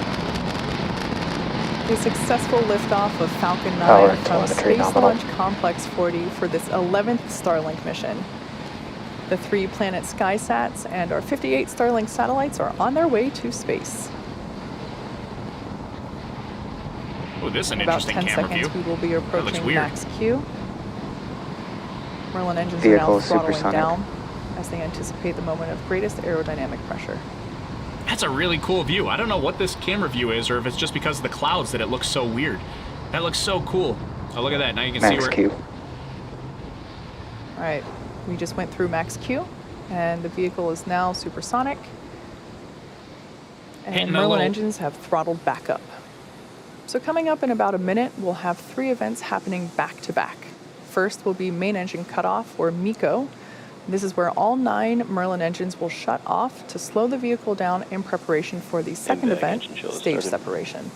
[SPEAKER 1] A successful liftoff of Falcon 9
[SPEAKER 7] Power
[SPEAKER 1] from
[SPEAKER 7] telemetry
[SPEAKER 1] Space
[SPEAKER 7] nominal.
[SPEAKER 1] Launch Complex 40 for this 11th Starlink mission. The 3 Planet SkySats and our 58 Starlink satellites are on their way to space.
[SPEAKER 4] Oh, this is an
[SPEAKER 1] About
[SPEAKER 4] interesting
[SPEAKER 1] 10
[SPEAKER 4] camera
[SPEAKER 1] seconds,
[SPEAKER 4] view.
[SPEAKER 1] we will be
[SPEAKER 4] looks
[SPEAKER 1] approaching
[SPEAKER 4] weird.
[SPEAKER 1] max Q. Merlin engines
[SPEAKER 7] Vehicle
[SPEAKER 1] are now
[SPEAKER 7] is
[SPEAKER 1] throttling
[SPEAKER 7] supersonic.
[SPEAKER 1] down as they anticipate the moment of greatest aerodynamic pressure.
[SPEAKER 4] That's a really cool view. I don't know what this camera view is, or if it's just because of the clouds that it looks so weird. That looks so cool. Oh, look at that. Now you can see
[SPEAKER 7] Max
[SPEAKER 4] where...
[SPEAKER 7] Q.
[SPEAKER 1] All right, we just went through max Q, and the vehicle is now supersonic.
[SPEAKER 4] Hitting
[SPEAKER 1] And
[SPEAKER 4] a
[SPEAKER 1] Merlin
[SPEAKER 4] little-
[SPEAKER 1] engines have throttled back up. So coming up in about a minute, we'll have 3 events happening back to back. First will be main engine cutoff, or MECO. This is where all 9 Merlin engines will shut off to slow the vehicle down in preparation for the second
[SPEAKER 5] back
[SPEAKER 1] event,
[SPEAKER 5] engine chill
[SPEAKER 1] stage
[SPEAKER 5] started.
[SPEAKER 1] separation.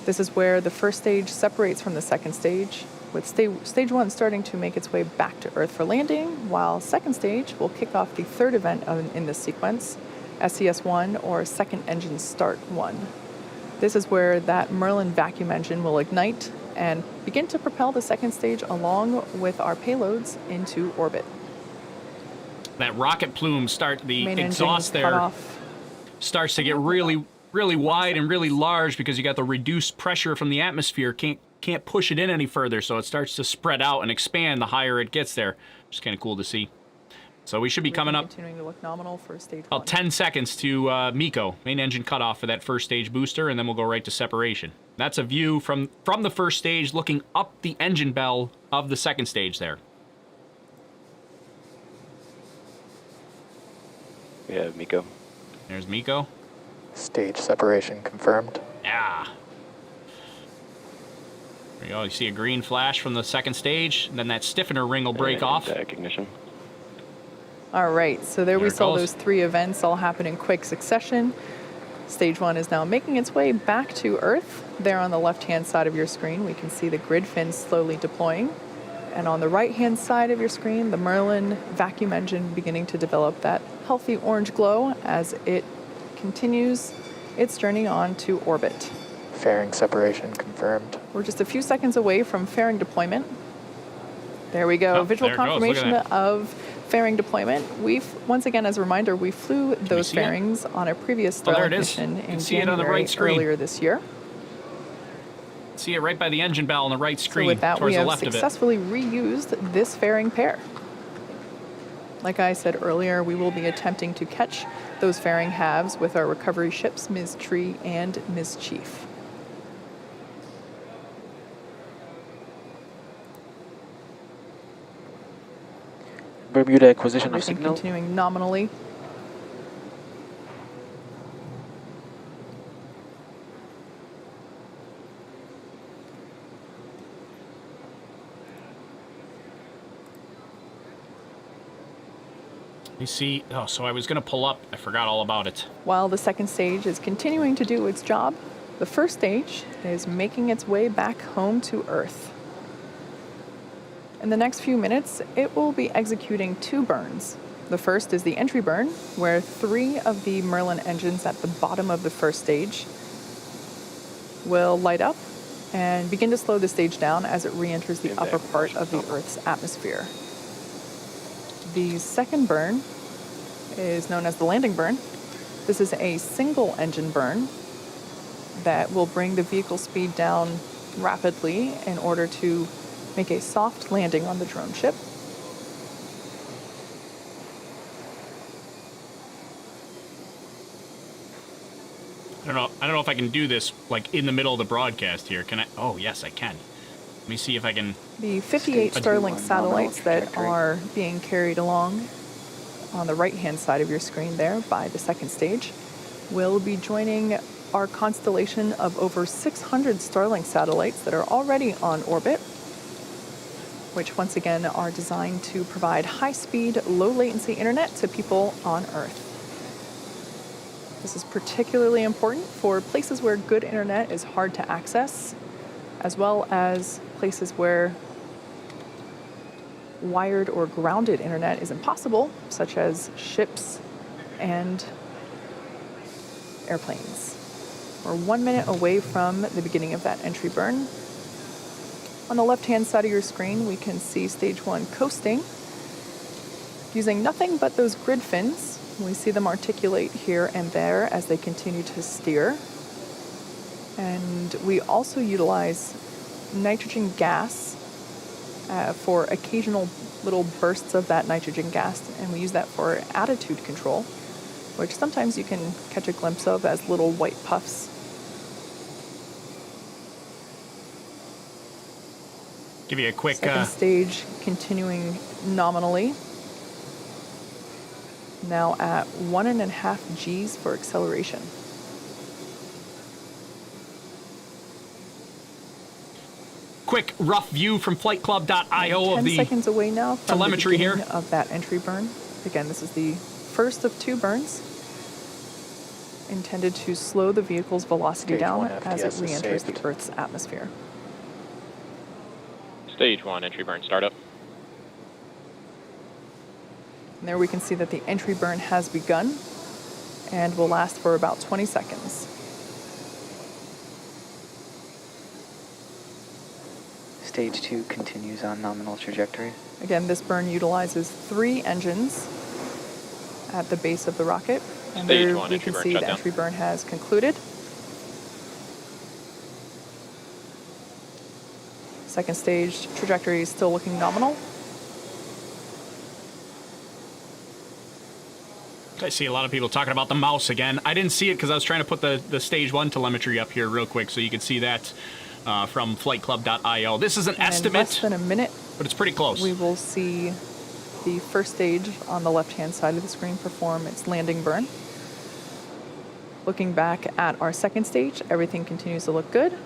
[SPEAKER 1] This is where the first stage separates from the second stage, with stage 1 starting to make its way back to Earth for landing, while second stage will kick off the third event in this sequence, SES-1, or Second Engine Start 1. This is where that Merlin vacuum engine will ignite and begin to propel the second stage along with our payloads into orbit.
[SPEAKER 4] That rocket plume the
[SPEAKER 1] Main
[SPEAKER 4] exhaust
[SPEAKER 1] engine cut
[SPEAKER 4] there
[SPEAKER 1] off.
[SPEAKER 4] starts to get really, really wide and really large because you got the reduced pressure from the atmosphere. Can't push it in any further, so it starts to spread out and expand the higher it gets there. Which is kind of cool to see. So we should be coming up
[SPEAKER 1] Continuing to look nominal for stage 1.
[SPEAKER 4] about 10 seconds to MECO, main engine cutoff for that first stage booster, and then we'll go right to separation. That's a view from the first stage looking up the engine bell of the second stage there.
[SPEAKER 5] We have Miko.
[SPEAKER 4] There's MECO.
[SPEAKER 7] Stage separation confirmed.
[SPEAKER 4] Yeah. There you go. You see a green flash from the second stage, and then that stiffener ring will break
[SPEAKER 5] And
[SPEAKER 4] off.
[SPEAKER 5] back ignition.
[SPEAKER 1] All right, so there we
[SPEAKER 4] There it
[SPEAKER 1] saw
[SPEAKER 4] goes.
[SPEAKER 1] those 3 events all happen in quick succession. Stage 1 is now making its way back to Earth. There on the left-hand side of your screen, we can see the grid fins slowly deploying. And on the right-hand side of your screen, the Merlin vacuum engine beginning to develop that healthy orange glow as it continues its journey on to orbit.
[SPEAKER 7] Fairing separation confirmed.
[SPEAKER 1] We're just a few seconds away from fairing deployment. There we go.
[SPEAKER 4] Oh,
[SPEAKER 1] Visual
[SPEAKER 4] there it goes. Look at
[SPEAKER 1] confirmation
[SPEAKER 4] that.
[SPEAKER 1] of fairing deployment. Once again, as a reminder, we flew those
[SPEAKER 4] see it?
[SPEAKER 1] fairings on a previous
[SPEAKER 4] Oh, there
[SPEAKER 1] Starlink
[SPEAKER 4] it is.
[SPEAKER 1] mission
[SPEAKER 4] You can
[SPEAKER 1] in
[SPEAKER 4] see it on the
[SPEAKER 1] January
[SPEAKER 4] right screen.
[SPEAKER 1] earlier this year.
[SPEAKER 4] See it right by the engine bell on the right screen,
[SPEAKER 1] So with that,
[SPEAKER 4] towards
[SPEAKER 1] we
[SPEAKER 4] the
[SPEAKER 1] have
[SPEAKER 4] left of it.
[SPEAKER 1] successfully reused this fairing pair. Like I said earlier, we will be attempting to catch those fairing halves with our recovery ships, Ms. Tree and Ms. Chief.
[SPEAKER 7] Bermuda acquisition of
[SPEAKER 1] Everything
[SPEAKER 7] signal.
[SPEAKER 1] continuing nominally.
[SPEAKER 4] You see, oh, so I was going to pull up. I forgot all about it.
[SPEAKER 1] While the second stage is continuing to do its job, the first stage is making its way back home to Earth. In the next few minutes, it will be executing 2 burns. The first is the entry burn, where 3 of the Merlin engines at the bottom of the first stage will light up and begin to slow the stage down as it re-enters the upper part of the Earth's atmosphere. The second burn is known as the landing burn. This is a single engine burn that will bring the vehicle speed down rapidly in order to make a soft landing on the drone ship.
[SPEAKER 4] I don't know if I can do this like in the middle of the broadcast here. Can I? Oh, yes, I can. Let me see if I can.
[SPEAKER 1] The 58
[SPEAKER 7] Stage
[SPEAKER 1] Starlink
[SPEAKER 7] 1
[SPEAKER 1] satellites
[SPEAKER 7] nominal
[SPEAKER 1] that
[SPEAKER 7] trajectory.
[SPEAKER 1] are being carried along on the right-hand side of your screen there by the second stage will be joining our constellation of over 600 Starlink satellites that are already on orbit, which once again are designed to provide high-speed, low-latency internet to people on Earth. This is particularly important for places where good internet is hard to access, as well as places where wired or grounded internet is impossible, such as ships and airplanes. We're 1 minute away from the beginning of that entry burn. On the left-hand side of your screen, we can see stage 1 coasting using nothing but those grid fins. We see them articulate here and there as they continue to steer. And we also utilize nitrogen gas for occasional little bursts of that nitrogen gas, and we use that for attitude control, which sometimes you can catch a glimpse of as little white puffs.
[SPEAKER 4] Give you a quick.
[SPEAKER 1] Second stage continuing nominally. Now at 1.5 Gs for acceleration.
[SPEAKER 4] Quick rough view from flightclub.io of
[SPEAKER 1] 10
[SPEAKER 4] the
[SPEAKER 1] seconds away now from
[SPEAKER 4] telemetry
[SPEAKER 1] the beginning
[SPEAKER 4] here.
[SPEAKER 1] of that entry burn. Again, this is the first of 2 burns intended to slow the vehicle's velocity
[SPEAKER 7] Stage
[SPEAKER 1] down
[SPEAKER 7] 1
[SPEAKER 1] as it
[SPEAKER 7] FPS is
[SPEAKER 1] re-enters
[SPEAKER 7] saved.
[SPEAKER 1] the Earth's atmosphere.
[SPEAKER 2] Stage 1 entry burn startup.
[SPEAKER 1] And there we can see that the entry burn has begun and will last for about 20 seconds.
[SPEAKER 7] Stage 2 continues on nominal trajectory.
[SPEAKER 1] Again, this burn utilizes 3 engines at the base of the rocket. And
[SPEAKER 2] Stage
[SPEAKER 1] there
[SPEAKER 2] 1
[SPEAKER 1] we
[SPEAKER 2] entry
[SPEAKER 1] can
[SPEAKER 2] burn
[SPEAKER 1] see the
[SPEAKER 2] shutdown.
[SPEAKER 1] entry burn has concluded. Second stage trajectory is still looking nominal.
[SPEAKER 4] I see a lot of people talking about the mouse again. I didn't see it because I was trying to put the stage 1 telemetry up here real quick so you can see that from flightclub.io. This is an
[SPEAKER 1] And in
[SPEAKER 4] estimate,
[SPEAKER 1] less than a minute,
[SPEAKER 4] but it's pretty close.
[SPEAKER 1] we will see the first stage on the left-hand side of the screen perform its landing burn. Looking back at our second stage, everything continues to look good.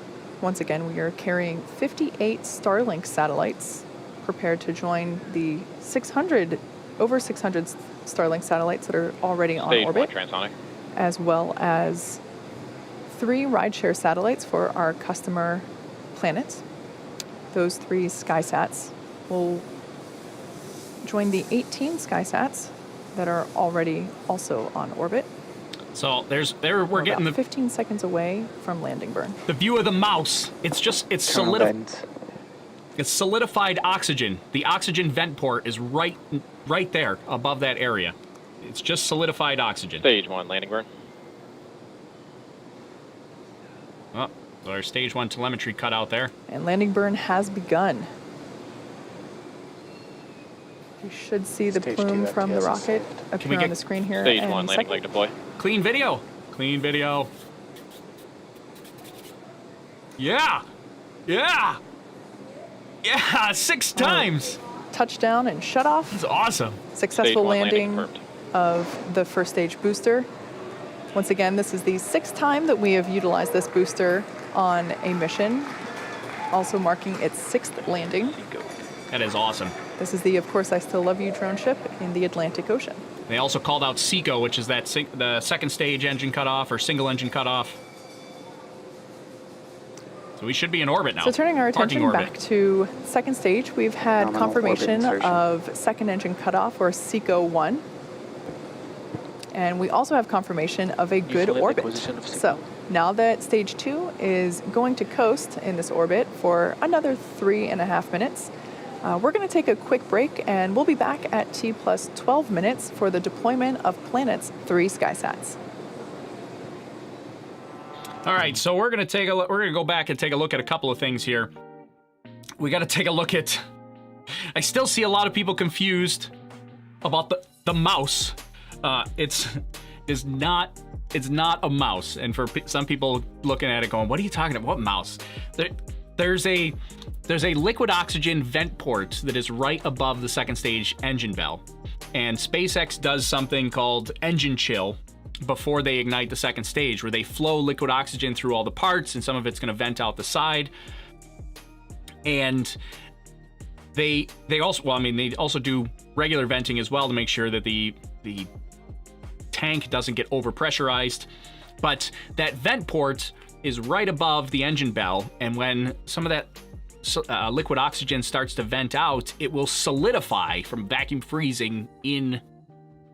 [SPEAKER 1] Once again, we are carrying 58 Starlink satellites prepared to join the over 600 Starlink satellites that are already on
[SPEAKER 2] Stage 1
[SPEAKER 1] orbit,
[SPEAKER 2] transonic.
[SPEAKER 1] as well as 3 rideshare satellites for our customer planets. Those 3 SkySats will join the 18 SkySats that are already also on orbit.
[SPEAKER 4] So we're
[SPEAKER 1] We're
[SPEAKER 4] getting
[SPEAKER 1] about 15 seconds away from landing burn.
[SPEAKER 4] the view of the mouse. It's
[SPEAKER 7] Terminal
[SPEAKER 4] solid.
[SPEAKER 7] guidance.
[SPEAKER 4] It's solidified oxygen. The oxygen vent port is right there above that area. It's just solidified oxygen.
[SPEAKER 5] Stage 1, landing burn.
[SPEAKER 4] Oh, so our stage 1 telemetry cut out there.
[SPEAKER 1] And landing burn has begun. You should see the
[SPEAKER 7] Stage
[SPEAKER 1] plume
[SPEAKER 7] 2
[SPEAKER 1] from the
[SPEAKER 7] FPS is
[SPEAKER 1] rocket
[SPEAKER 7] saved.
[SPEAKER 1] appear
[SPEAKER 4] we
[SPEAKER 1] on
[SPEAKER 4] get
[SPEAKER 1] the screen here.
[SPEAKER 5] Stage
[SPEAKER 1] in
[SPEAKER 5] 1,
[SPEAKER 1] a
[SPEAKER 5] landing
[SPEAKER 1] second.
[SPEAKER 5] leg deploy.
[SPEAKER 4] Clean video. Clean video. Yeah. Yeah. Yeah, 6 times.
[SPEAKER 1] Touchdown and shut off.
[SPEAKER 4] That's awesome.
[SPEAKER 1] Successful
[SPEAKER 5] Stage 1 landing
[SPEAKER 1] landing
[SPEAKER 5] confirmed.
[SPEAKER 1] of the first stage booster. Once again, this is the 6th time that we have utilized this booster on a mission, also marking its 6th landing.
[SPEAKER 4] That is awesome.
[SPEAKER 1] This is the Of Course I Still Love You drone ship in the Atlantic Ocean.
[SPEAKER 4] They also called out SECO, which is that the second stage engine cutoff or single engine cutoff. So we should be in orbit now.
[SPEAKER 1] So turning our
[SPEAKER 4] Parking
[SPEAKER 1] attention
[SPEAKER 4] orbit.
[SPEAKER 1] back to second stage, we've had
[SPEAKER 7] Nominal
[SPEAKER 1] confirmation
[SPEAKER 7] orbit insertion.
[SPEAKER 1] of second engine cutoff or SECO 1. And we also have confirmation of a good
[SPEAKER 7] Useful
[SPEAKER 1] orbit.
[SPEAKER 7] acquisition of SECO.
[SPEAKER 1] So now that stage 2 is going to coast in this orbit for another 3.5 minutes, we're going to take a quick break and we'll be back at T plus 12 minutes for the deployment of Planet's 3 SkySats.
[SPEAKER 4] All right, so we're gonna go back and take a look at a couple of things here. We got to take a look at. I still see a lot of people confused about the mouse. It's not a mouse, and for some people looking at it going, "What are you talking about? What mouse?" There's a liquid oxygen vent port that is right above the second stage engine valve, and SpaceX does something called engine chill before they ignite the second stage, where they flow liquid oxygen through all the parts, and some of it's going to vent out the side. And they also do regular venting as well to make sure that the tank doesn't get overpressurized. But that vent port is right above the engine bell, and when some of that liquid oxygen starts to vent out, it will solidify from vacuum freezing in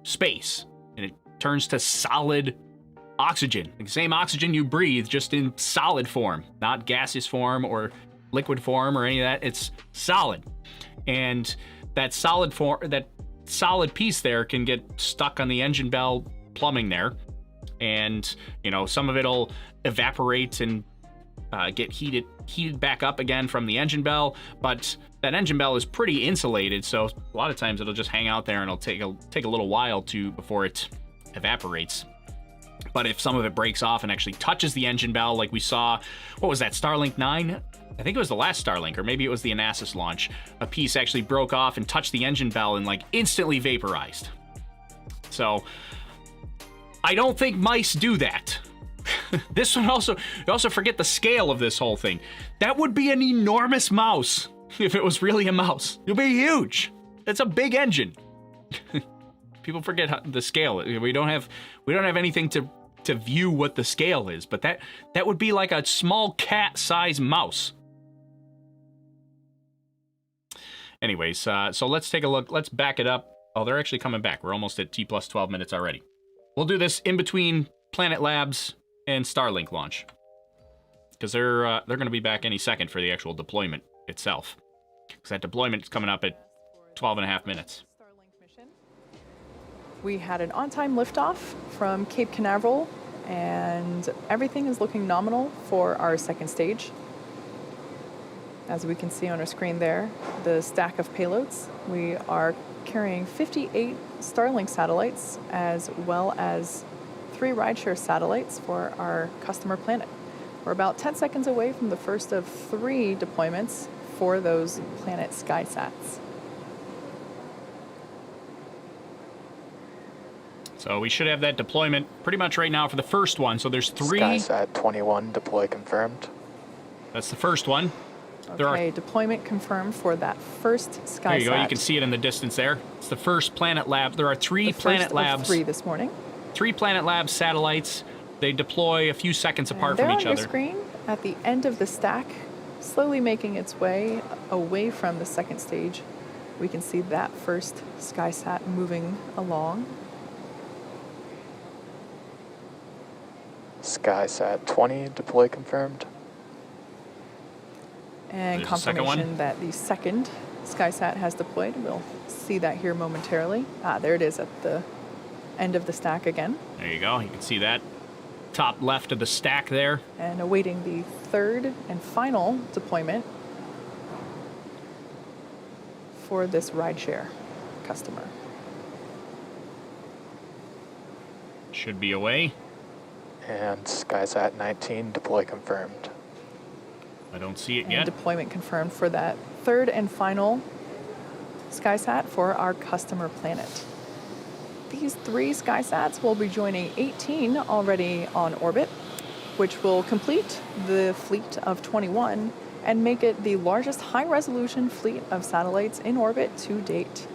[SPEAKER 4] space, and it turns to solid oxygen, the same oxygen you breathe, just in solid form, not gaseous form or liquid form or any of that. It's solid, and that solid piece there can get stuck on the engine bell plumbing there, and some of it'll evaporate and get heated back up again from the engine bell. But that engine bell is pretty insulated, so a lot of times it'll just hang out there and it'll take a little while before it evaporates. But if some of it breaks off and actually touches the engine bell, like we saw, what was that, Starlink 9? I think it was the last Starlink, or maybe it was the Anasis launch. A piece actually broke off and touched the engine bell and instantly vaporized. So I don't think mice do that. This one also, you also forget the scale of this whole thing. That would be an enormous mouse if it was really a mouse. It'd be huge. It's a big engine. People forget the scale. We don't have anything to view what the scale is, but that would be like a small cat-sized mouse. Anyways, so let's take a look. Let's back it up. Oh, they're actually coming back. We're almost at T plus 12 minutes already. We'll do this in between Planet Labs and Starlink launch, because they're going to be back any second for the actual deployment itself, because that deployment is coming up at 12.5 minutes.
[SPEAKER 1] Starlink mission. We had an on-time liftoff from Cape Canaveral, and everything is looking nominal for our second stage. As we can see on our screen there, the stack of payloads. We are carrying 58 Starlink satellites, as well as 3 rideshare satellites for our customer Planet. We're about 10 seconds away from the first of 3 deployments for those Planet SkySats.
[SPEAKER 4] So we should have that deployment pretty much right now for the first one. So there's 3.
[SPEAKER 7] SkySat 21 deploy confirmed.
[SPEAKER 4] That's the first one. There
[SPEAKER 1] Okay, deployment confirmed for that first SkySat.
[SPEAKER 4] There you go. You can see it in the distance there. It's the first Planet Lab. There are 3
[SPEAKER 1] the
[SPEAKER 4] Planet
[SPEAKER 1] first of
[SPEAKER 4] Labs.
[SPEAKER 1] 3 this morning.
[SPEAKER 4] 3 Planet Labs satellites. They deploy a few seconds apart from each
[SPEAKER 1] There on
[SPEAKER 4] other.
[SPEAKER 1] your screen, at the end of the stack, slowly making its way away from the second stage. We can see that first SkySat moving along.
[SPEAKER 7] SkySat 20 deploy confirmed.
[SPEAKER 1] And
[SPEAKER 4] There's a second one.
[SPEAKER 1] confirmation that the second SkySat has deployed. We'll see that here momentarily. There it is at the end of the stack again.
[SPEAKER 4] There you go. You can see that top left of the stack there.
[SPEAKER 1] And awaiting the third and final deployment for this rideshare customer.
[SPEAKER 4] Should be away.
[SPEAKER 6] And SkySat 19 deploy confirmed.
[SPEAKER 4] I don't see it
[SPEAKER 1] And
[SPEAKER 4] yet.
[SPEAKER 1] deployment confirmed for that third and final SkySat for our customer planet. These 3 SkySats will be joining 18 already on orbit, which will complete the fleet of 21 and make it the largest high-resolution fleet of satellites in orbit to date.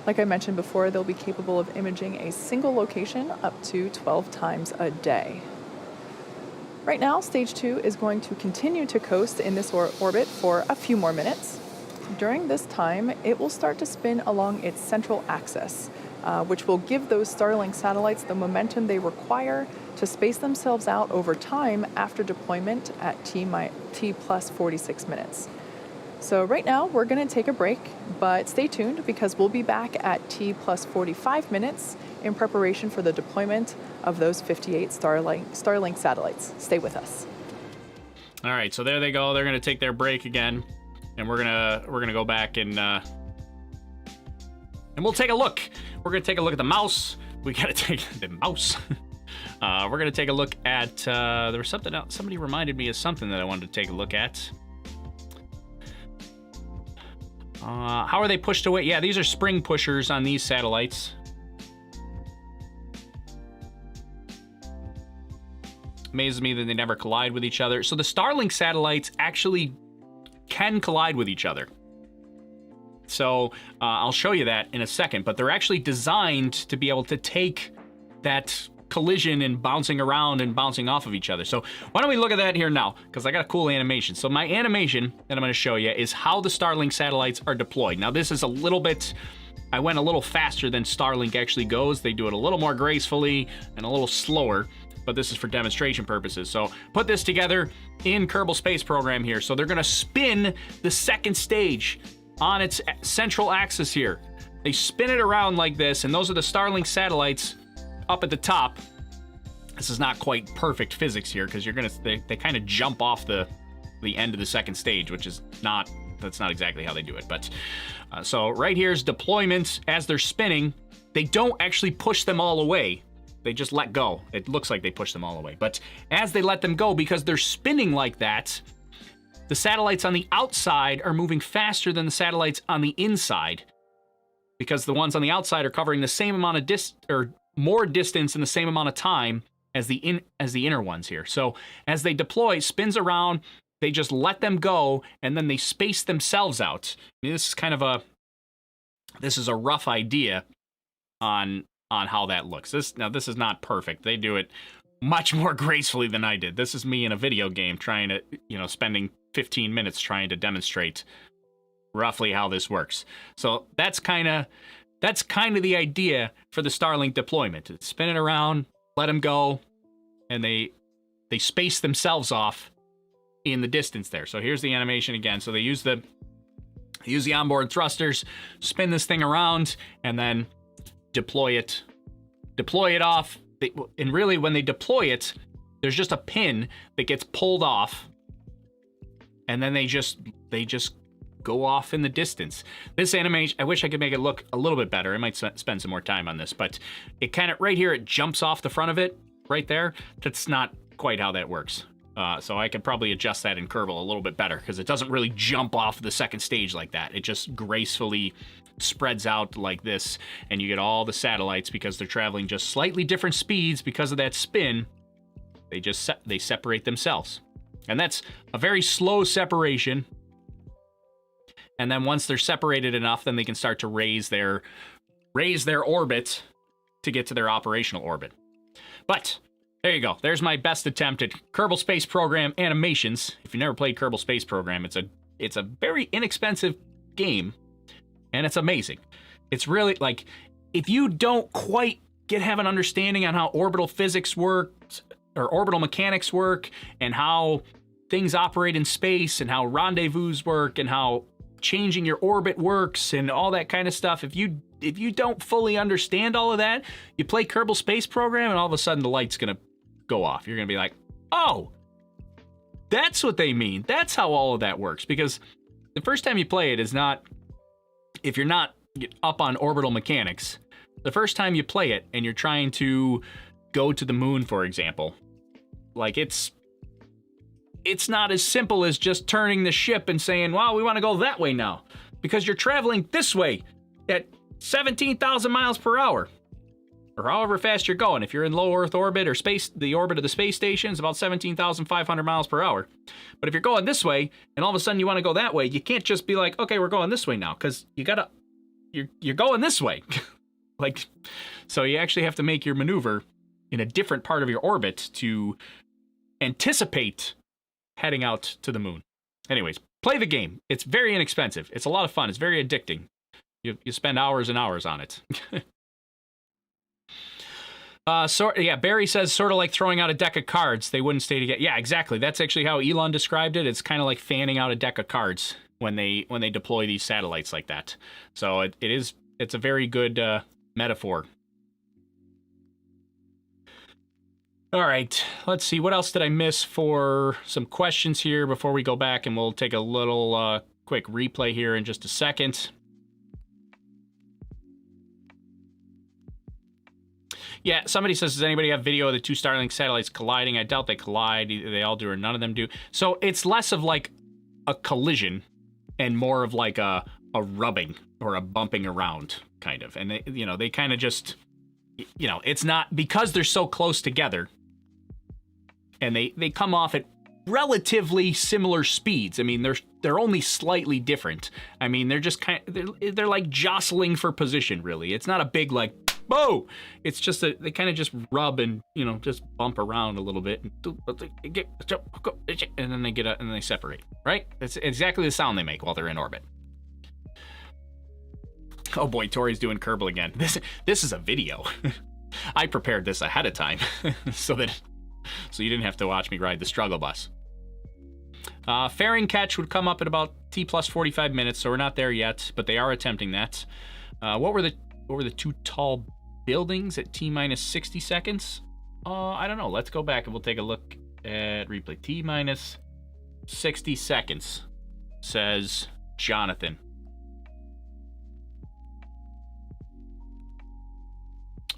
[SPEAKER 1] Like I mentioned before, they'll be capable of imaging a single location up to 12 times a day. Right now, stage 2 is going to continue to coast in this orbit for a few more minutes. During this time, it will start to spin along its central axis, which will give those Starlink satellites the momentum they require to space themselves out over time after deployment at T plus 46 minutes. So right now, we're going to take a break, but stay tuned because we'll be back at T plus 45 minutes in preparation for the deployment of those 58 Starlink satellites. Stay with us.
[SPEAKER 4] All right, so there they go. They're going to take their break again, and we're gonna go back and we'll take a look. We're gonna take a look at the mouse. We gotta take the mouse. We're gonna take a look at. There was something else. Somebody reminded me of something that I wanted to take a look at. How are they pushed away? Yeah, these are spring pushers on these satellites. Amazes me that they never collide with each other. So the Starlink satellites actually can collide with each other. So I'll show you that in a second, but they're actually designed to be able to take that collision and bouncing around and bouncing off of each other. So why don't we look at that here now? Because I got a cool animation. So my animation that I'm going to show you is how the Starlink satellites are deployed. Now this is a little bit, I went a little faster than Starlink actually goes. They do it a little more gracefully and a little slower, but this is for demonstration purposes. So put this together in Kerbal Space Program here. So they're going to spin the second stage on its central axis here. They spin it around like this, and those are the Starlink satellites up at the top. This is not quite perfect physics here because they kind of jump off the end of the second stage, which is that's not exactly how they do it. But so right here's deployments as they're spinning. They don't actually push them all away. They just let go. It looks like they push them all away. But as they let them go, because they're spinning like that, the satellites on the outside are moving faster than the satellites on the inside, because the ones on the outside are covering the same amount of more distance in the same amount of time as the inner ones here. So as they deploy, it spins around, they just let them go, and then they space themselves out. I mean, this is kind of a rough idea on how that looks. This is not perfect. They do it much more gracefully than I did. This is me in a video game trying to, spending 15 minutes trying to demonstrate roughly how this works. So that's kind of the idea for the Starlink deployment. It's spin it around, let them go, and they space themselves off in the distance there. So here's the animation again. So they use the onboard thrusters, spin this thing around, and then deploy it off. And really, when they deploy it, there's just a pin that gets pulled off, and then they just go off in the distance. This animation, I wish I could make it look a little bit better. I might spend some more time on this, but it kind of, right here, it jumps off the front of it, right there. That's not quite how that works. So I could probably adjust that in Kerbal a little bit better, because it doesn't really jump off the second stage like that. It just gracefully spreads out like this, and you get all the satellites, because they're traveling just slightly different speeds because of that spin. They separate themselves. And that's a very slow separation. And then once they're separated enough, then they can start to raise their orbit to get to their operational orbit. But there you go. There's my best attempt at Kerbal Space Program animations. If you've never played Kerbal Space Program, it's a very inexpensive game, and it's amazing. It's really, like, if you don't quite have an understanding on how orbital physics works or orbital mechanics work, and how things operate in space and how rendezvous work and how changing your orbit works and all that kind of stuff. If you don't fully understand all of that, you play Kerbal Space Program and all of a sudden the light's gonna go off. You're gonna be like, oh, that's what they mean. That's how all of that works. Because the first time you play it is not, if you're not up on orbital mechanics, the first time you play it and you're trying to go to the moon, for example, like it's not as simple as just turning the ship and saying, wow, we want to go that way now, because you're traveling this way at 17,000 miles per hour, or however fast you're going. If you're in low Earth orbit or space, the orbit of the space station is about 17,500 miles per hour. But if you're going this way and all of a sudden you want to go that way, you can't just be like, okay, we're going this way now, because you're going this way. Like, so you actually have to make your maneuver in a different part of your orbit to anticipate heading out to the moon. Anyways, play the game. It's very inexpensive. It's a lot of fun. It's very addicting. You spend hours and hours on it. Barry says sort of like throwing out a deck of cards. They wouldn't stay together. Yeah, exactly. That's actually how Elon described it. It's kind of like fanning out a deck of cards when they deploy these satellites like that. So it's a very good metaphor. All right, let's see. What else did I miss for some questions here before we go back, and we'll take a little quick replay here in just a second. Yeah, somebody says, does anybody have video of the two Starlink satellites colliding? I doubt they collide. Either they all do or none of them do. So it's less of like a collision and more of like a rubbing or a bumping around kind of. And they kind of just, it's not, because they're so close together and they come off at relatively similar speeds. I mean, they're only slightly different. I mean, they're just they're like jostling for position, really. It's not a big like, whoa! It's just they kind of just rub and just bump around a little bit, and then they get up and then they separate. Right? It's exactly the sound they make while they're in orbit. Oh boy, Tori's doing Kerbal again. This is a video. I prepared this ahead of time so you didn't have to watch me ride the struggle bus. Fairing catch would come up at about T plus 45 minutes, so we're not there yet, but they are attempting that. What were the two tall buildings at T minus 60 seconds? I don't know. Let's go back and we'll take a look at replay. T minus 60 seconds, says Jonathan.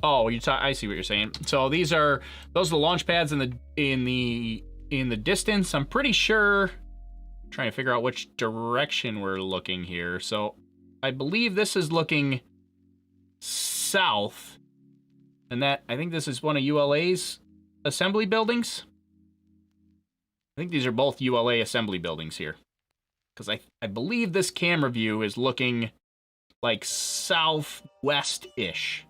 [SPEAKER 4] Oh, I see what you're saying. So those are the launch pads in the distance. I'm pretty sure. I'm trying to figure out which direction we're looking here. So I believe this is looking south, and I think this is one of ULA's assembly buildings. I think these are both ULA assembly buildings here, because I believe this camera view is looking like southwest-ish,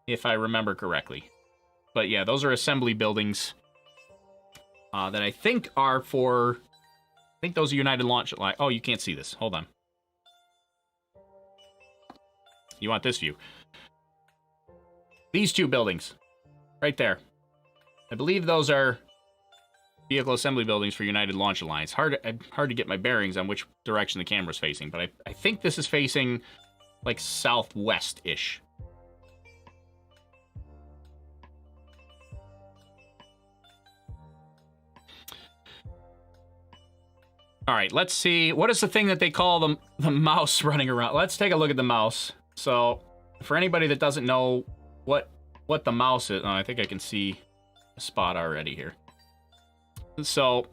[SPEAKER 4] if I remember correctly. But yeah, those are assembly buildings that I think are for, I think those are United Launch Alliance. Oh, you can't see this. Hold on. You want this view. These two buildings, right there. I believe those are vehicle assembly buildings for United Launch Alliance. Hard to get my bearings on which direction the camera's facing, but I think this is facing like southwest-ish. All right, let's see. What is the thing that they call the mouse running around? Let's take a look at the mouse. So, for anybody that doesn't know what the mouse is, I think I can see a spot already here. So,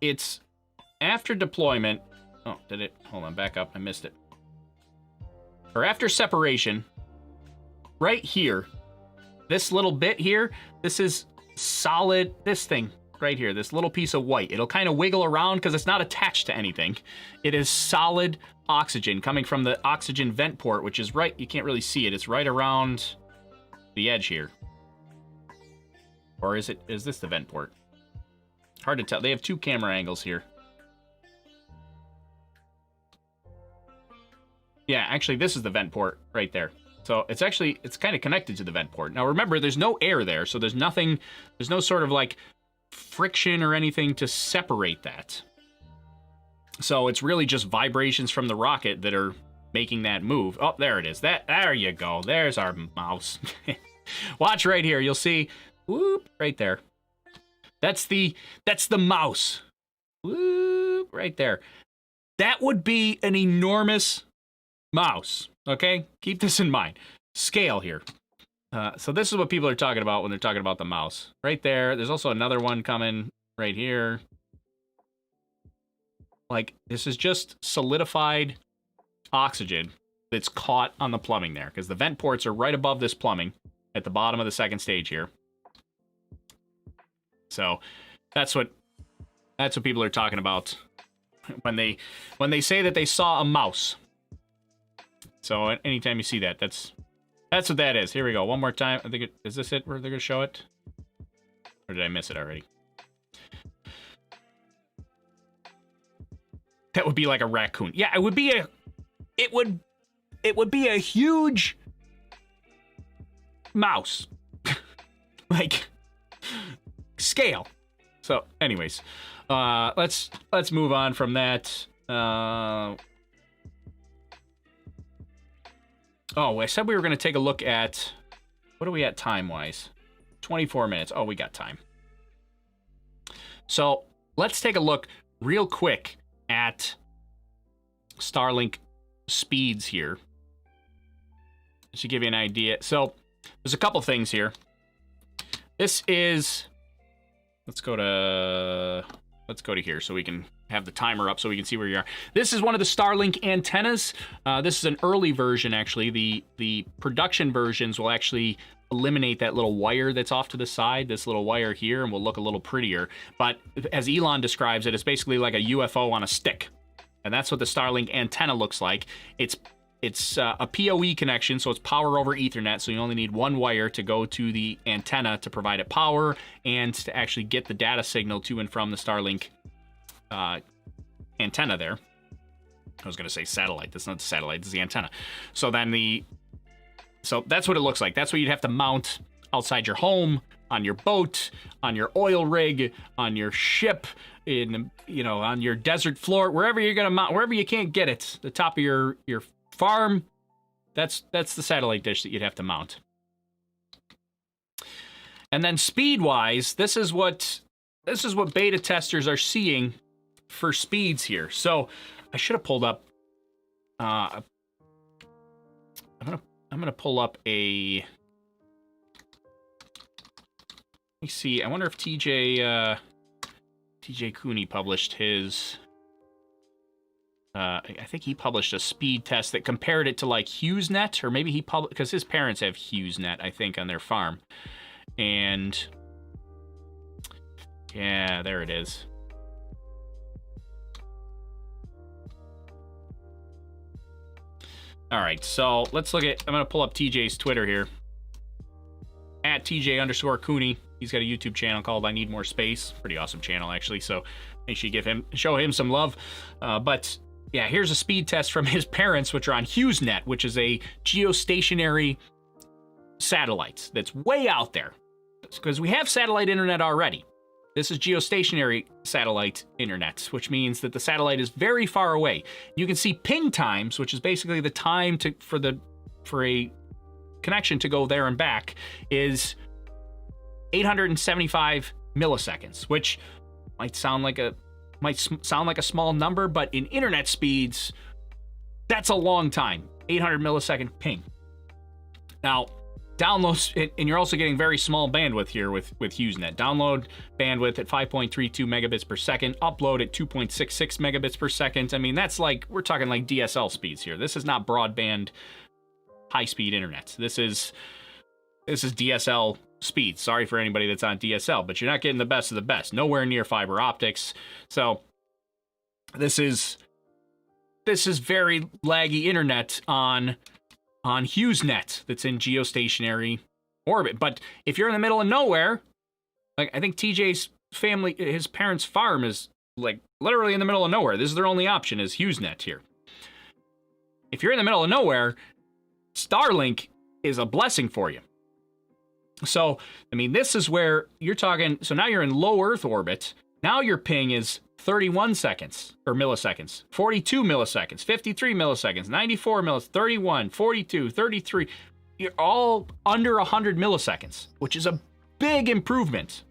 [SPEAKER 4] it's after deployment. Oh, did it? Hold on, back up. I missed it. Or after separation, right here, this little bit here, this is solid, this thing right here, this little piece of white. It'll kind of wiggle around because it's not attached to anything. It is solid oxygen coming from the oxygen vent port, which is right, you can't really see it. It's right around the edge here. Or is this the vent port? Hard to tell. They have two camera angles here. Yeah, actually, this is the vent port right there. So it's kind of connected to the vent port. Now remember, there's no air there, so there's no sort of like friction or anything to separate that. So it's really just vibrations from the rocket that are making that move. Oh, there it is. There you go. There's our mouse. Watch right here. You'll see. Whoop, right there. That's the mouse. Whoop, right there. That would be an enormous mouse. Okay? Keep this in mind. Scale here. So this is what people are talking about when they're talking about the mouse. Right there. There's also another one coming right here. Like, this is just solidified oxygen that's caught on the plumbing there, because the vent ports are right above this plumbing at the bottom of the second stage here. So that's what people are talking about when they say that they saw a mouse. So anytime you see that, that's what that is. Here we go. One more time. I think is this it where they're gonna show it? Or did I miss it already? That would be like a raccoon. Yeah, it would be a huge mouse. Like scale. So anyways, let's move on from that. Oh, I said we were going to take a look at, what are we at time-wise? 24 minutes. Oh, we got time. So let's take a look real quick at Starlink speeds here. To give you an idea. So there's a couple things here. This is, let's go to here so we can have the timer up so we can see where you are. This is one of the Starlink antennas. This is an early version, actually. The production versions will actually eliminate that little wire that's off to the side, this little wire here, and will look a little prettier. But as Elon describes it, it's basically like a UFO on a stick. And that's what the Starlink antenna looks like. It's a PoE connection, so it's power over Ethernet, so you only need one wire to go to the antenna to provide it power and to actually get the data signal to and from the Starlink antenna there. I was going to say satellite. That's not the satellite. It's the antenna. So that's what it looks like. That's what you'd have to mount outside your home, on your boat, on your oil rig, on your ship, on your desert floor, wherever you're going to mount, wherever you can't get it, the top of your farm. That's the satellite dish that you'd have to mount. And then speed-wise, this is what beta testers are seeing for speeds here. So I should have pulled up. I'm gonna pull up a. Let me see. I wonder if TJ Cooney published his. I think he published a speed test that compared it to like HughesNet, or maybe he published, because his parents have HughesNet, I think, on their farm. And yeah, there it is. All right, so let's look at, I'm going to pull up TJ's Twitter here. At TJ_Cooney. He's got a YouTube channel called I Need More Space. Pretty awesome channel, actually, so make sure you show him some love. But yeah, here's a speed test from his parents, which are on HughesNet, which is a geostationary satellite that's way out there. Because we have satellite internet already. This is geostationary satellite internet, which means that the satellite is very far away. You can see ping times, which is basically the time for a connection to go there and back, is 875 milliseconds, which might sound like a small number, but in internet speeds, that's a long time. 800 millisecond ping. Now, downloads, and you're also getting very small bandwidth here with HughesNet. Download bandwidth at 5.32 megabits per second, upload at 2.66 megabits per second. I mean, that's like, we're talking like DSL speeds here. This is not broadband high-speed internet. This is DSL speed. Sorry for anybody that's on DSL, but you're not getting the best of the best. Nowhere near fiber optics. So this is very laggy internet on HughesNet that's in geostationary orbit. But if you're in the middle of nowhere, like I think TJ's family, his parents' farm is like literally in the middle of nowhere. This is their only option, is HughesNet here. If you're in the middle of nowhere, Starlink is a blessing for you. So, I mean, this is where you're talking. So now you're in low Earth orbit. Now your ping is 31 seconds or milliseconds, 42 milliseconds, 53 milliseconds, 94 milliseconds, 31, 42, 33. You're all under 100 milliseconds, which is a big improvement.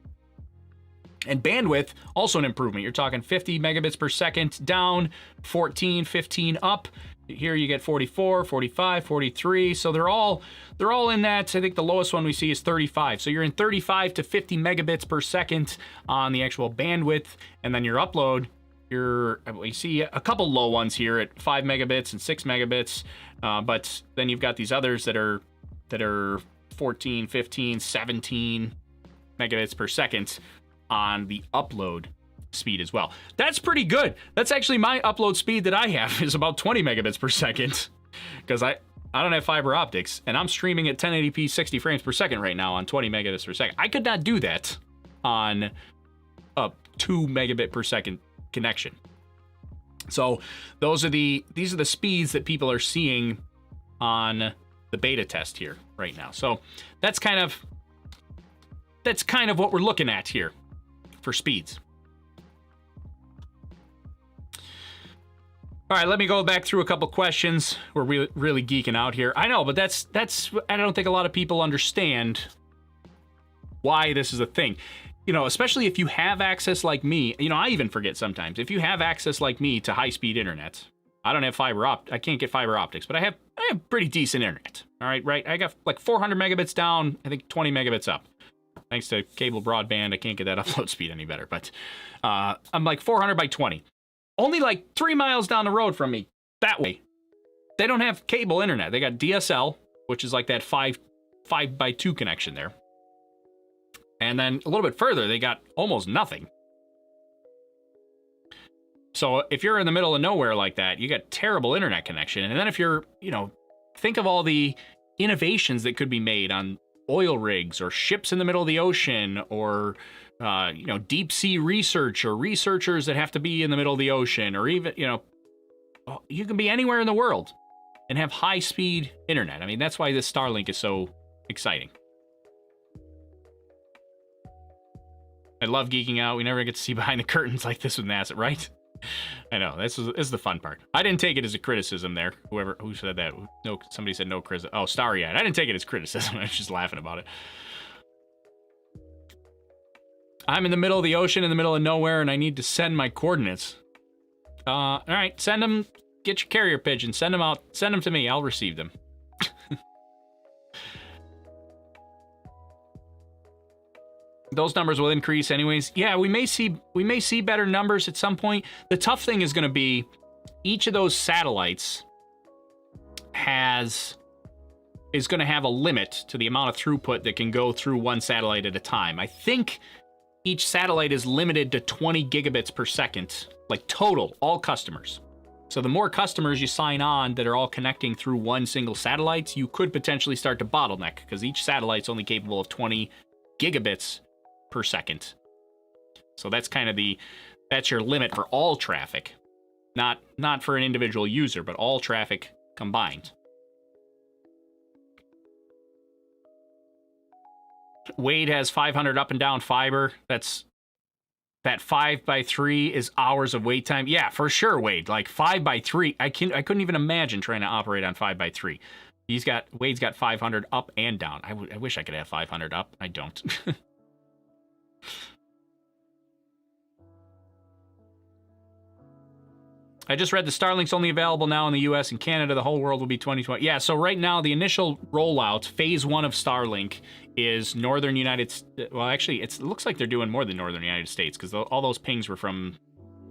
[SPEAKER 4] And bandwidth, also an improvement. You're talking 50 megabits per second down, 14, 15 up. Here you get 44, 45, 43. So they're all in that. I think the lowest one we see is 35. So you're in 35 to 50 megabits per second on the actual bandwidth. And then your upload, we see a couple low ones here at 5 megabits and 6 megabits. But then you've got these others that are 14, 15, 17 megabits per second on the upload speed as well. That's pretty good. That's actually my upload speed that I have is about 20 megabits per second because I don't have fiber optics and I'm streaming at 1080p 60 frames per second right now on 20 megabits per second. I could not do that on a 2 megabit per second connection. So these are the speeds that people are seeing on the beta test here right now. So that's kind of what we're looking at here for speeds. All right, let me go back through a couple questions. We're really geeking out here. I know, but that's I don't think a lot of people understand why this is a thing. You know, especially if you have access like me. You know, I even forget sometimes. If you have access like me to high-speed internet, I don't have I can't get fiber optics, but I have pretty decent internet. All right, I got like 400 megabits down, I think 20 megabits up. Thanks to cable broadband, I can't get that upload speed any better, but I'm like 400 by 20. Only like 3 miles down the road from me, that way, they don't have cable internet. They got DSL, which is like that 5 by 2 connection there. And then a little bit further, they got almost nothing. So if you're in the middle of nowhere like that, you got terrible internet connection. And then if you're, think of all the innovations that could be made on oil rigs or ships in the middle of the ocean or, deep sea research or researchers that have to be in the middle of the ocean or even, you can be anywhere in the world and have high speed internet. I mean, that's why this Starlink is so exciting. I love geeking out. We never get to see behind the curtains like this with NASA, right? I know, this is the fun part. I didn't take it as a criticism there. Who said that? No, somebody said no criticism. Oh, Starry-eyed. I didn't take it as criticism. I was just laughing about it. I'm in the middle of the ocean, in the middle of nowhere, and I need to send my coordinates. All right, send them. Get your carrier pigeon. Send them out. Send them to me. I'll receive them. Those numbers will increase anyways. Yeah, we may see better numbers at some point. The tough thing is going to be each of those satellites is going to have a limit to the amount of throughput that can go through one satellite at a time. I think each satellite is limited to 20 gigabits per second, like total, all customers. So the more customers you sign on that are all connecting through one single satellite, you could potentially start to bottleneck because each satellite's only capable of 20 gigabits per second. So that's kind of that's your limit for all traffic, not for an individual user, but all traffic combined. Wade has 500 up and down fiber. That 5 by 3 is hours of wait time. Yeah, for sure, Wade. Like 5 by 3, I couldn't even imagine trying to operate on 5 by 3. Wade's got 500 up and down. I wish I could have 500 up. I don't. I just read the Starlink's only available now in the US and Canada. The whole world will be 2020. Yeah, so right now the initial rollout, phase 1 of Starlink, is northern United States. Well, actually, it looks like they're doing more than northern United States because all those pings were from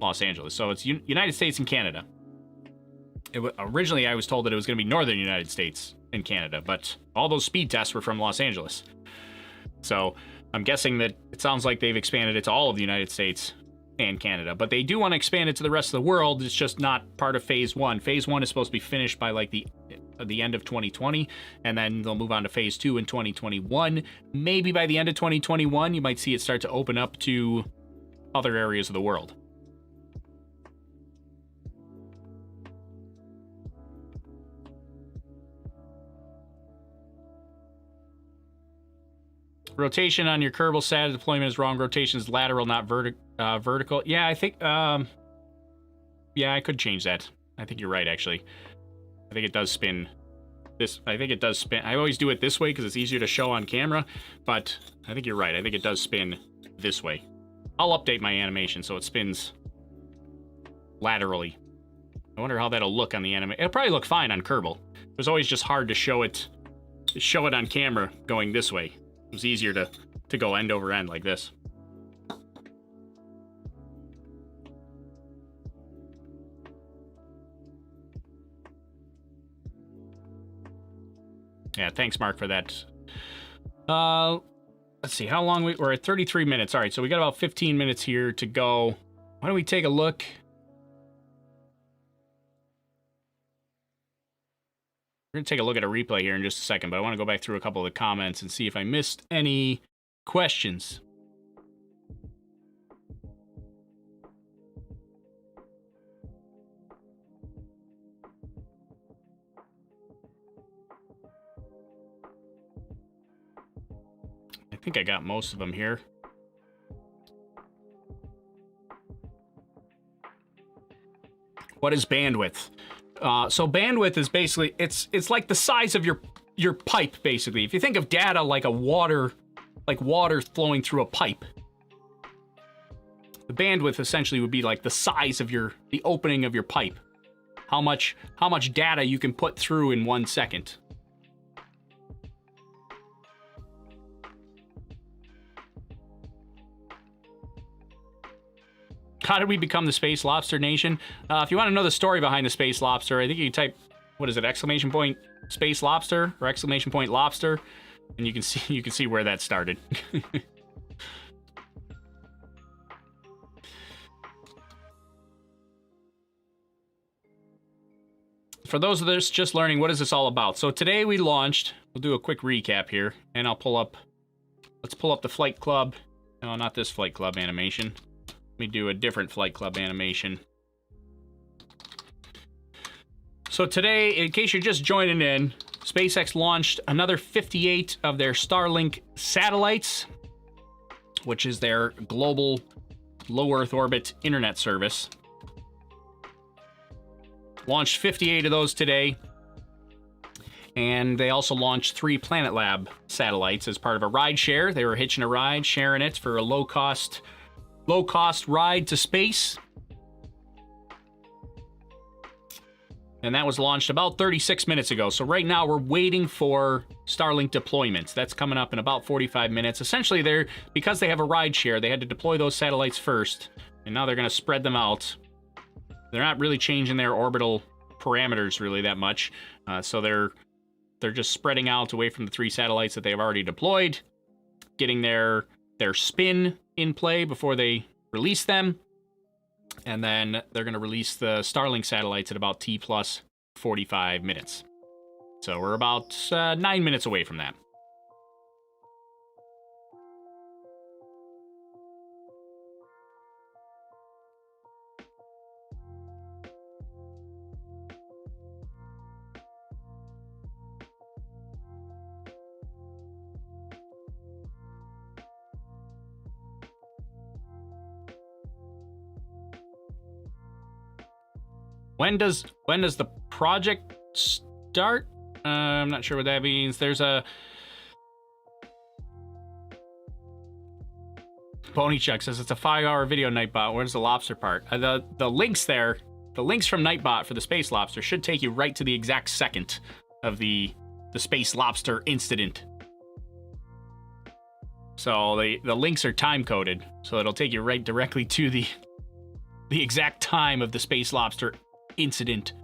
[SPEAKER 4] Los Angeles. So it's United States and Canada. Originally, I was told that it was going to be northern United States and Canada, but all those speed tests were from Los Angeles. So I'm guessing that it sounds like they've expanded it to all of the United States and Canada, but they do want to expand it to the rest of the world. It's just not part of phase 1. Phase 1 is supposed to be finished by like the end of 2020, and then they'll move on to phase 2 in 2021. Maybe by the end of 2021, you might see it start to open up to other areas of the world. Rotation on your Kerbal sat deployment is wrong. Rotation is lateral, not vertical. Yeah, I think, yeah, I could change that. I think you're right, actually. I think it does spin this. I think it does spin. I always do it this way because it's easier to show on camera, but I think you're right. I think it does spin this way. I'll update my animation so it spins laterally. I wonder how that'll look on the anime. It'll probably look fine on Kerbal. It was always just hard to show it on camera going this way. It was easier to go end over end like this. Yeah, thanks, Mark, for that. Let's see, how long we're at 33 minutes. All right, so we got about 15 minutes here to go. Why don't we take a look? We're going to take a look at a replay here in just a second, but I want to go back through a couple of the comments and see if I missed any questions. I think I got most of them here. What is bandwidth? So bandwidth is basically, it's like the size of your pipe, basically. If you think of data like water flowing through a pipe, the bandwidth essentially would be like the size of the opening of your pipe. How much data you can put through in 1 second. How did we become the Space Lobster Nation? If you want to know the story behind the Space Lobster, I think you can type, what is it, exclamation point Space Lobster or exclamation point Lobster, and you can see where that started. For those of us just learning, what is this all about? So today we launched, we'll do a quick recap here, and let's pull up the Flight Club. No, not this Flight Club animation. Let me do a different Flight Club animation. So today, in case you're just joining in, SpaceX launched another 58 of their Starlink satellites, which is their global low Earth orbit internet service. Launched 58 of those today. And they also launched 3 Planet Lab satellites as part of a rideshare. They were hitching a ride, sharing it for a low-cost ride to space. And that was launched about 36 minutes ago. So right now we're waiting for Starlink deployments. That's coming up in about 45 minutes. Essentially, because they have a ride share, they had to deploy those satellites first, and now they're going to spread them out. They're not really changing their orbital parameters really that much. So they're just spreading out away from the 3 satellites that they've already deployed, getting their spin in play before they release them. And then they're going to release the Starlink satellites at about T plus 45 minutes. So we're about 9 minutes away from that. When does the project start? I'm not sure what that means. There's a Ponychuck says it's a 5-hour video, Nightbot. Where's the lobster part? The links there, the links from Nightbot for the Space Lobster should take you right to the exact second of the Space Lobster incident. So the links are time coded, so it'll take you right directly to the exact time of the Space Lobster incident.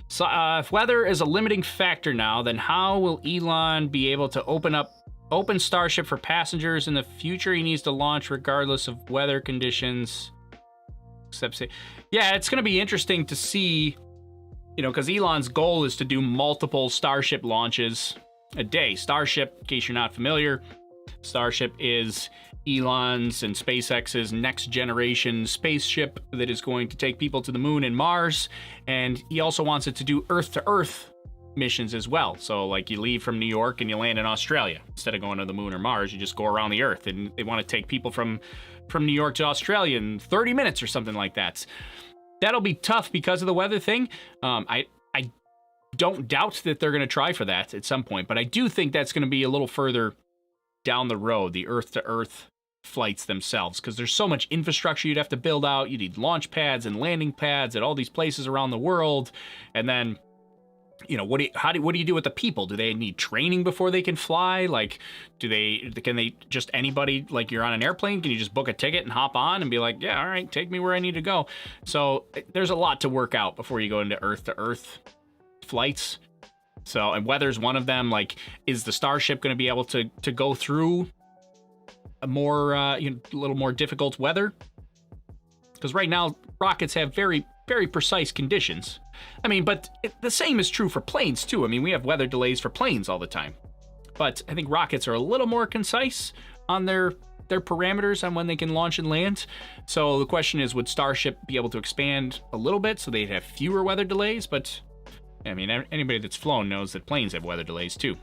[SPEAKER 4] So if weather is a limiting factor now, then how will Elon be able to open Starship for passengers in the future? He needs to launch regardless of weather conditions. Yeah, it's going to be interesting to see, because Elon's goal is to do multiple Starship launches a day. Starship, in case you're not familiar, Starship is Elon's and SpaceX's next generation spaceship that is going to take people to the moon and Mars, and he also wants it to do Earth to Earth missions as well. So like you leave from New York and you land in Australia. Instead of going to the moon or Mars, you just go around the Earth, and they want to take people from New York to Australia in 30 minutes or something like that. That'll be tough because of the weather thing. I don't doubt that they're going to try for that at some point, but I do think that's going to be a little further down the road, the Earth-to-Earth flights themselves, because there's so much infrastructure you'd have to build out. You need launch pads and landing pads at all these places around the world, and then, you know, what do you do with the people? Do they need training before they can fly? Like, can they just anybody, like you're on an airplane, can you just book a ticket and hop on and be like, yeah, all right, take me where I need to go? So there's a lot to work out before you go into Earth-to-Earth flights. So, and weather's one of them. Like, is the Starship going to be able to go through a more, a little more difficult weather? Because right now, rockets have very, very precise conditions. I mean, but the same is true for planes, too. I mean, we have weather delays for planes all the time. But I think rockets are a little more concise on their parameters on when they can launch and land. So the question is, would Starship be able to expand a little bit so they'd have fewer weather delays? But I mean, anybody that's flown knows that planes have weather delays too.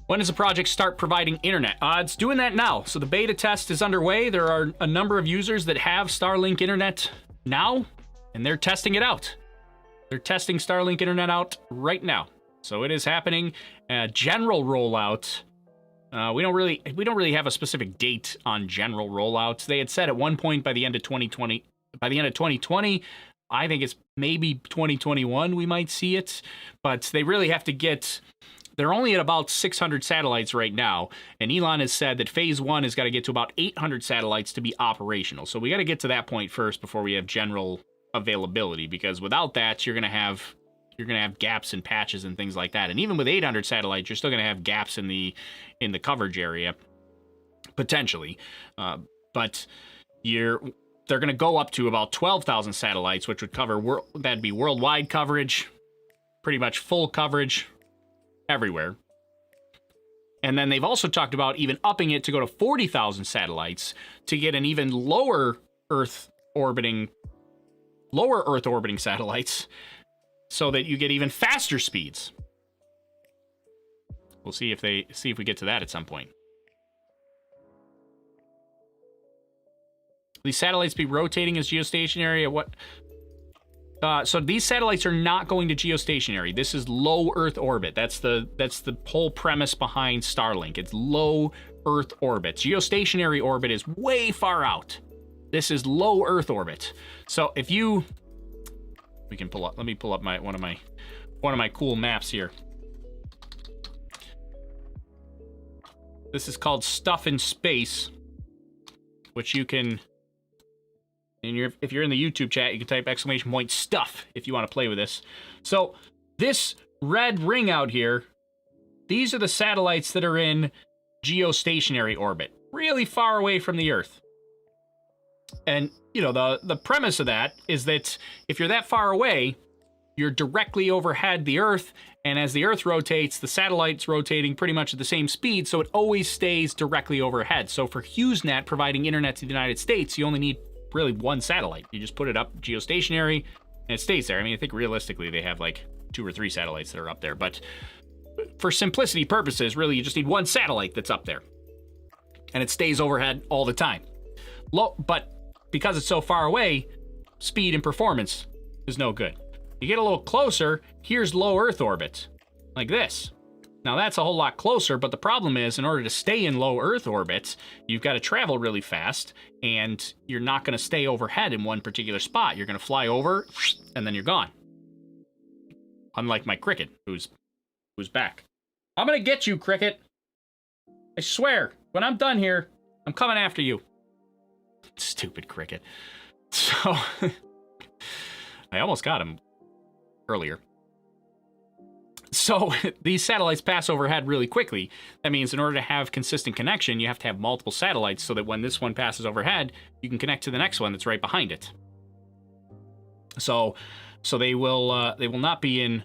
[SPEAKER 4] When does the project start providing internet? It's doing that now. So the beta test is underway. There are a number of users that have Starlink internet now, and they're testing it out. They're testing Starlink internet out right now. So it is happening. General rollout. We don't really have a specific date on general rollouts. They had said at one point by the end of 2020. By the end of 2020, I think it's maybe 2021 we might see it. But they really have to get. They're only at about 600 satellites right now, and Elon has said that phase 1 has got to get to about 800 satellites to be operational. So we got to get to that point first before we have general availability, because without that, you're going to have gaps and patches and things like that. And even with 800 satellites, you're still going to have gaps in the coverage area, potentially. But they're going to go up to about 12,000 satellites, which would cover, that'd be worldwide coverage, pretty much full coverage everywhere. And then they've also talked about even upping it to go to 40,000 satellites to get an even lower Earth orbiting satellites, so that you get even faster speeds. We'll see if we get to that at some point. These satellites be rotating as geostationary at what? So these satellites are not going to geostationary. This is low Earth orbit. That's the whole premise behind Starlink. It's low Earth orbit. Geostationary orbit is way far out. This is low Earth orbit. So if you, we can pull up. Let me pull up one of my cool maps here. This is called Stuff in Space, which you can. And if you're in the YouTube chat, you can type !stuff if you want to play with this. So this red ring out here, these are the satellites that are in geostationary orbit, really far away from the Earth. And, you know, the premise of that is that if you're that far away, you're directly overhead the Earth, and as the Earth rotates, the satellite's rotating pretty much at the same speed, so it always stays directly overhead. So for HughesNet providing internet to the United States, you only need really one satellite. You just put it up geostationary and it stays there. I mean, I think realistically they have like 2 or 3 satellites that are up there, but for simplicity purposes, really you just need one satellite that's up there and it stays overhead all the time. But because it's so far away, speed and performance is no good. You get a little closer, here's low Earth orbit, like this. Now that's a whole lot closer, but the problem is in order to stay in low Earth orbit, you've got to travel really fast, and you're not going to stay overhead in one particular spot. You're going to fly over, and then you're gone. Unlike my cricket, who's back. I'm going to get you, cricket. I swear, when I'm done here, I'm coming after you. Stupid cricket. So, I almost got him earlier. So these satellites pass overhead really quickly. That means in order to have consistent connection, you have to have multiple satellites so that when this one passes overhead, you can connect to the next one that's right behind it. So they will not be in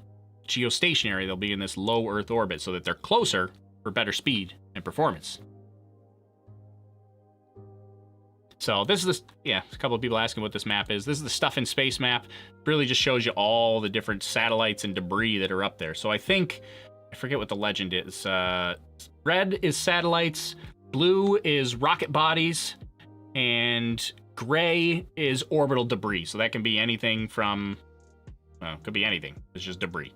[SPEAKER 4] geostationary. They'll be in this low Earth orbit so that they're closer for better speed and performance. So this is a couple of people asking what this map is. This is the Stuff in Space map. Really just shows you all the different satellites and debris that are up there. So I forget what the legend is. Red is satellites, blue is rocket bodies, and gray is orbital debris. So that can be anything from, well, could be anything. It's just debris.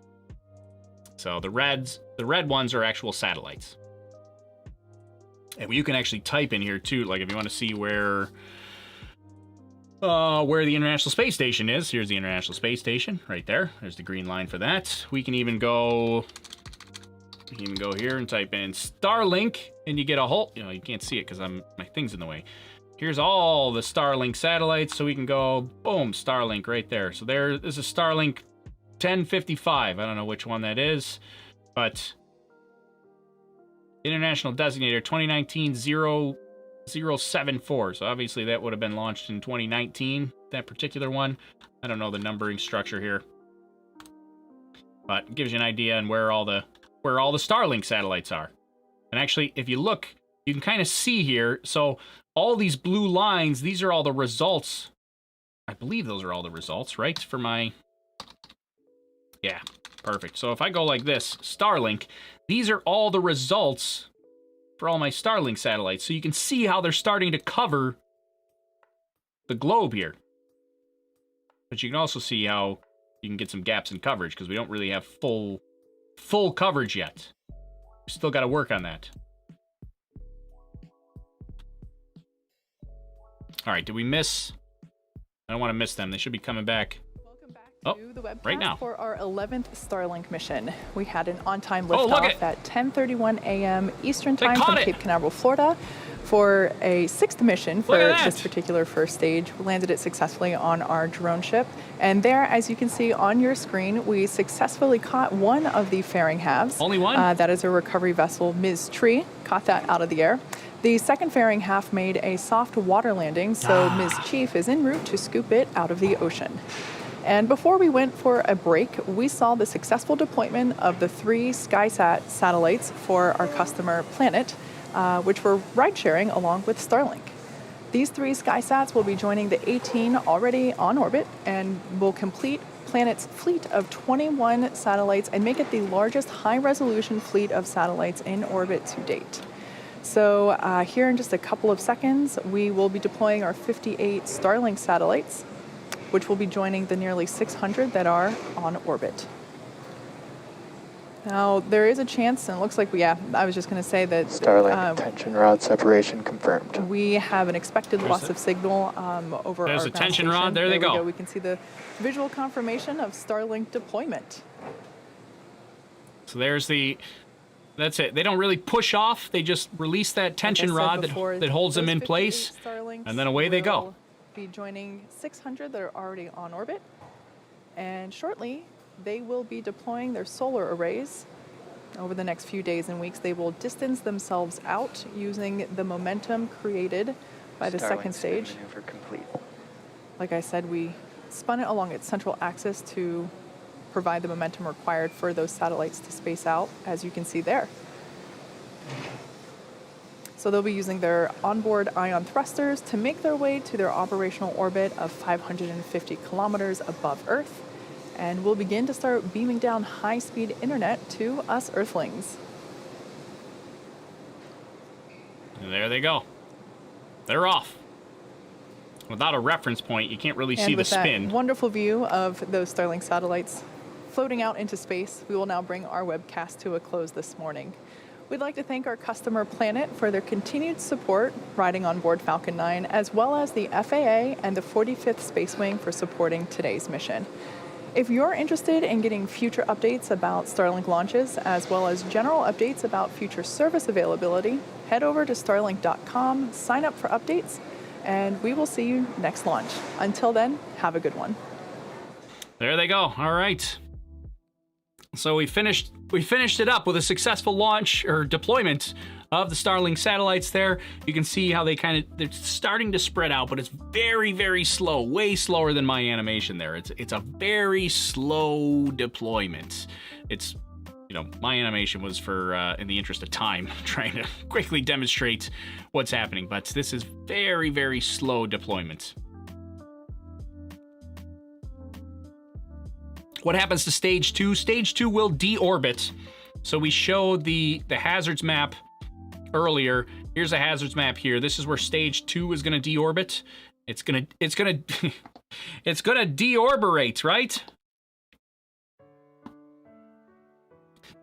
[SPEAKER 4] So the red ones are actual satellites. And you can actually type in here too, like if you want to see where the International Space Station is. Here's the International Space Station right there. There's the green line for that. We can even go here and type in Starlink, and you get a whole, you can't see it because my thing's in the way. Here's all the Starlink satellites, so we can go, boom, Starlink right there. So this is Starlink 1055. I don't know which one that is, but International Designator 2019-0074. So obviously that would have been launched in 2019, that particular one. I don't know the numbering structure here, but it gives you an idea on where all the Starlink satellites are. And actually, if you look, you can kind of see here. So all these blue lines, these are all the results. I believe those are all the results, right? For my, yeah, perfect. So if I go like this, Starlink, these are all the results for all my Starlink satellites. So you can see how they're starting to cover the globe here. But you can also see how you can get some gaps in coverage because we don't really have full coverage yet. We still got to work on that. All right, did we miss? I don't want to miss them. They should be coming back.
[SPEAKER 1] Welcome back
[SPEAKER 4] Oh,
[SPEAKER 1] to the webcast
[SPEAKER 4] right now.
[SPEAKER 1] for our 11th Starlink mission. We had an on-time
[SPEAKER 4] Oh, look
[SPEAKER 1] liftoff at 10:31 a.m. Eastern
[SPEAKER 4] They
[SPEAKER 1] Time
[SPEAKER 4] caught
[SPEAKER 1] from
[SPEAKER 4] it.
[SPEAKER 1] Cape Canaveral, Florida, for a 6th mission for
[SPEAKER 4] Look at
[SPEAKER 1] this
[SPEAKER 4] that.
[SPEAKER 1] particular first stage. We landed it successfully on our drone ship. And there, as you can see on your screen, we successfully caught one of the fairing halves.
[SPEAKER 4] Only one?
[SPEAKER 1] That is a recovery vessel, Ms. Tree. Caught that out of the air. The second fairing half made a soft water landing, so Ms. Chief is en route to scoop it out of the ocean. And before we went for a break, we saw the successful deployment of the 3 SkySat satellites for our customer Planet, which we're ride-sharing along with Starlink. These 3 SkySats will be joining the 18 already on orbit and will complete Planet's fleet of 21 satellites and make it the largest high-resolution fleet of satellites in orbit to date. So here in just a couple of seconds, we will be deploying our 58 Starlink satellites, which will be joining the nearly 600 that are on orbit. Now, there is a chance, and it looks like I was just going to say that
[SPEAKER 6] Starlink tension rod separation confirmed.
[SPEAKER 1] we have an expected loss of signal over
[SPEAKER 4] There's
[SPEAKER 1] our
[SPEAKER 4] a
[SPEAKER 1] ground
[SPEAKER 4] tension
[SPEAKER 1] station.
[SPEAKER 4] rod. There they go.
[SPEAKER 1] We can see the visual confirmation of Starlink deployment.
[SPEAKER 4] So that's it. They don't really push off. They just release that tension
[SPEAKER 1] Like I said
[SPEAKER 4] rod
[SPEAKER 1] before,
[SPEAKER 4] that holds them
[SPEAKER 1] those
[SPEAKER 4] in
[SPEAKER 1] 58
[SPEAKER 4] place,
[SPEAKER 1] Starlinks
[SPEAKER 4] and then away they go.
[SPEAKER 1] will be joining 600 that are already on orbit, and shortly they will be deploying their solar arrays. Over the next few days and weeks, they will distance themselves out using the momentum created by the second
[SPEAKER 7] Starlink spin
[SPEAKER 1] stage.
[SPEAKER 7] maneuver complete.
[SPEAKER 1] Like I said, we spun it along its central axis to provide the momentum required for those satellites to space out, as you can see there. So they'll be using their onboard ion thrusters to make their way to their operational orbit of 550 kilometers above Earth, and we'll begin to start beaming down high-speed internet to us Earthlings.
[SPEAKER 4] And there they go. They're off. Without a reference point, you can't really see
[SPEAKER 1] And
[SPEAKER 4] the
[SPEAKER 1] with that
[SPEAKER 4] spin.
[SPEAKER 1] wonderful view of those Starlink satellites floating out into space, we will now bring our webcast to a close this morning. We'd like to thank our customer Planet for their continued support riding on board Falcon 9, as well as the FAA and the 45th Space Wing for supporting today's mission. If you're interested in getting future updates about Starlink launches, as well as general updates about future service availability, head over to starlink.com, sign up for updates, and we will see you next launch. Until then, have a good one.
[SPEAKER 4] There they go. All right. So we finished it up with a successful launch or deployment of the Starlink satellites there. You can see how they're starting to spread out, but it's very, very slow, way slower than my animation there. It's a very slow deployment. It's my animation was for, in the interest of time, trying to quickly demonstrate what's happening. But this is very, very slow deployment. What happens to stage 2? Stage 2 will deorbit. So we showed the hazards map earlier. Here's a hazards map here. This is where stage 2 is going to deorbit. It's gonna it's gonna deorbitate, right?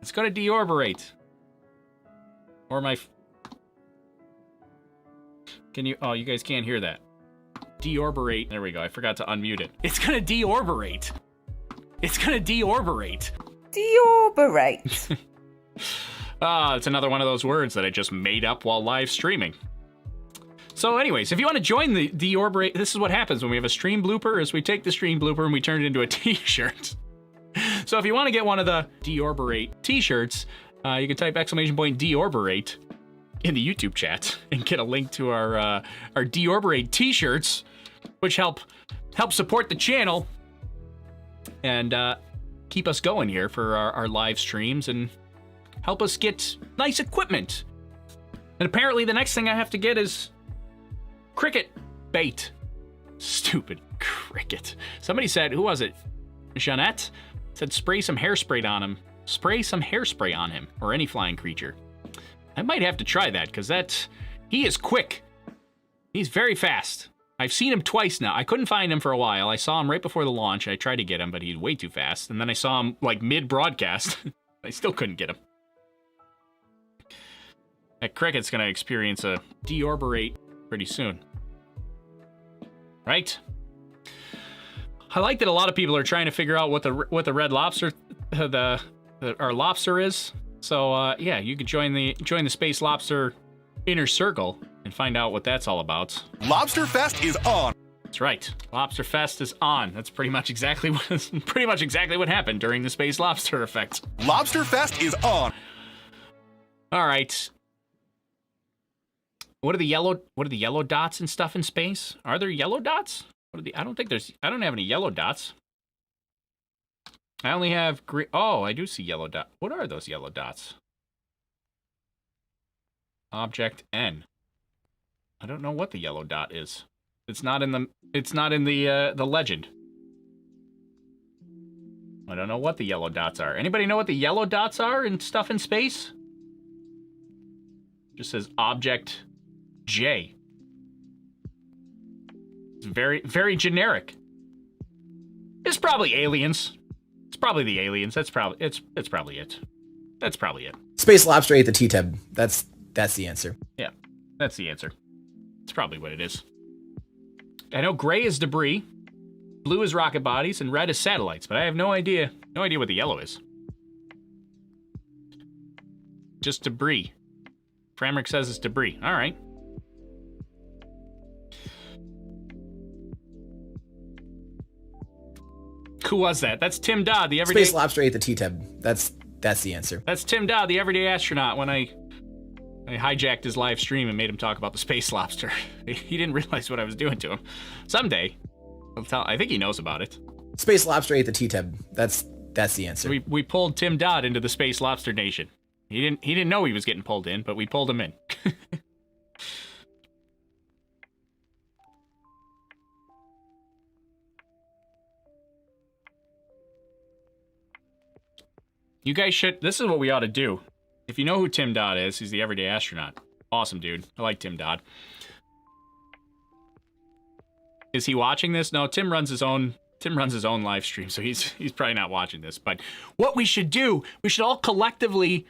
[SPEAKER 4] It's gonna deorbitate. Or can you? Oh, you guys can't hear that. Deorbitate. There we go. I forgot to unmute it. It's gonna deorbitate. It's gonna deorbitate.
[SPEAKER 8] Deorbitate.
[SPEAKER 4] It's another one of those words that I just made up while live streaming. So anyways, if you want to join the deorbit, this is what happens when we have a stream blooper, is we take the stream blooper and we turn it into a t-shirt. So if you want to get one of the deorbit t-shirts, you can type !deorbit in the YouTube chat and get a link to our deorbit t-shirts, which help support the channel and keep us going here for our live streams and help us get nice equipment. And apparently the next thing I have to get is cricket bait. Stupid cricket. Somebody said, who was it? Jeanette said spray some hairspray on him. Spray some hairspray on him, or any flying creature. I might have to try that, because he is quick. He's very fast. I've seen him twice now. I couldn't find him for a while. I saw him right before the launch. I tried to get him, but he's way too fast. And then I saw him like mid-broadcast. I still couldn't get him. That cricket's gonna experience a deorbit pretty soon. Right? I like that a lot of people are trying to figure out what the red lobster, our lobster is. So yeah, you could join the Space Lobster inner circle and find out what that's all about.
[SPEAKER 9] Lobster Fest is on.
[SPEAKER 4] That's right. Lobster Fest is on. That's pretty much exactly what happened during the Space Lobster effect.
[SPEAKER 9] Lobster Fest is on.
[SPEAKER 4] All right. What are the yellow dots and stuff in space? Are there yellow dots? I don't have any yellow dots. I only have green. Oh, I do see yellow dot. What are those yellow dots? Object N. I don't know what the yellow dot is. It's not in the legend. I don't know what the yellow dots are. Anybody know what the yellow dots are and stuff in space? Just says Object J. It's very, very generic. It's probably aliens. It's probably the aliens. That's probably it. That's probably it.
[SPEAKER 10] Space Lobster ate the T-Teb. That's the answer.
[SPEAKER 4] Yeah, that's the answer. It's probably what it is. I know gray is debris, blue is rocket bodies, and red is satellites, but I have no idea what the yellow is. Just debris. Framrick says it's debris. All right. Who was that? That's Tim Dodd, the everyday...
[SPEAKER 10] Space Lobster ate the T-Teb. That's the answer.
[SPEAKER 4] That's Tim Dodd, the everyday astronaut, when I hijacked his live stream and made him talk about the Space Lobster. He didn't realize what I was doing to him. Someday, I think he knows about it.
[SPEAKER 10] Space Lobster ate the T-Teb. That's the answer.
[SPEAKER 4] We pulled Tim Dodd into the Space Lobster Nation. He didn't know he was getting pulled in, but we pulled him in. You guys should... This is what we ought to do. If you know who Tim Dodd is, he's the everyday astronaut. Awesome, dude. I like Tim Dodd. Is he watching this? No, Tim runs his own live stream, so he's probably not watching this. But what we should do, we should all collectively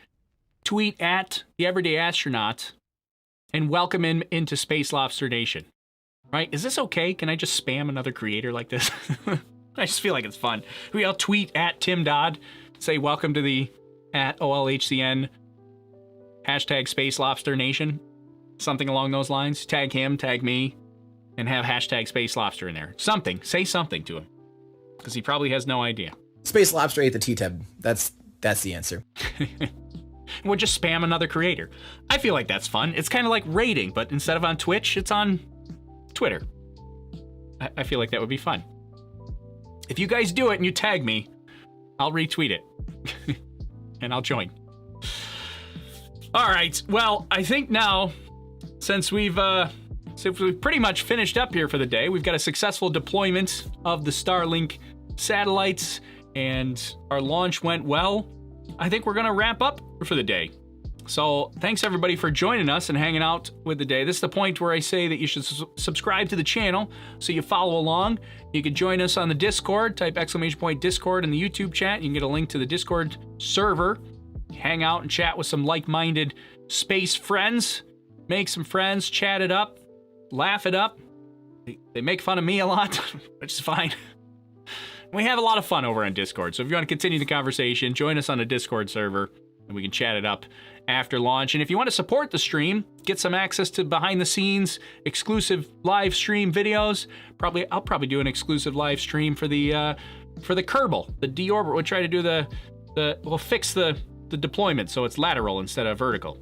[SPEAKER 4] tweet at the everyday astronaut and welcome him into Space Lobster Nation. Right? Is this okay? Can I just spam another creator like this? I just feel like it's fun. We all tweet at Tim Dodd, say welcome to the at OLHCN hashtag Space Lobster Nation, something along those lines. Tag him, tag me, and have hashtag Space Lobster in there. Something. Say something to him, because he probably has no idea.
[SPEAKER 10] Space Lobster ate the T-Teb. That's the answer.
[SPEAKER 4] We'll just spam another creator. I feel like that's fun. It's kind of like raiding, but instead of on Twitch, it's on Twitter. I feel like that would be fun. If you guys do it and you tag me, I'll retweet it. and I'll join. All right. Well, I think now, since we've pretty much finished up here for the day, we've got a successful deployment of the Starlink satellites, and our launch went well. I think we're going to wrap up for the day. So thanks everybody for joining us and hanging out with the day. This is the point where I say that you should subscribe to the channel so you follow along. You can join us on the Discord, type !Discord in the YouTube chat. You can get a link to the Discord server. Hang out and chat with some like-minded space friends. Make some friends, chat it up, laugh it up. They make fun of me a lot, which is fine. We have a lot of fun over on Discord, so if you want to continue the conversation, join us on the Discord server, and we can chat it up after launch. And if you want to support the stream, get some access to behind-the-scenes exclusive live stream videos. I'll probably do an exclusive live stream for the Kerbal, the deorbit. We'll try to do we'll fix the deployment so it's lateral instead of vertical.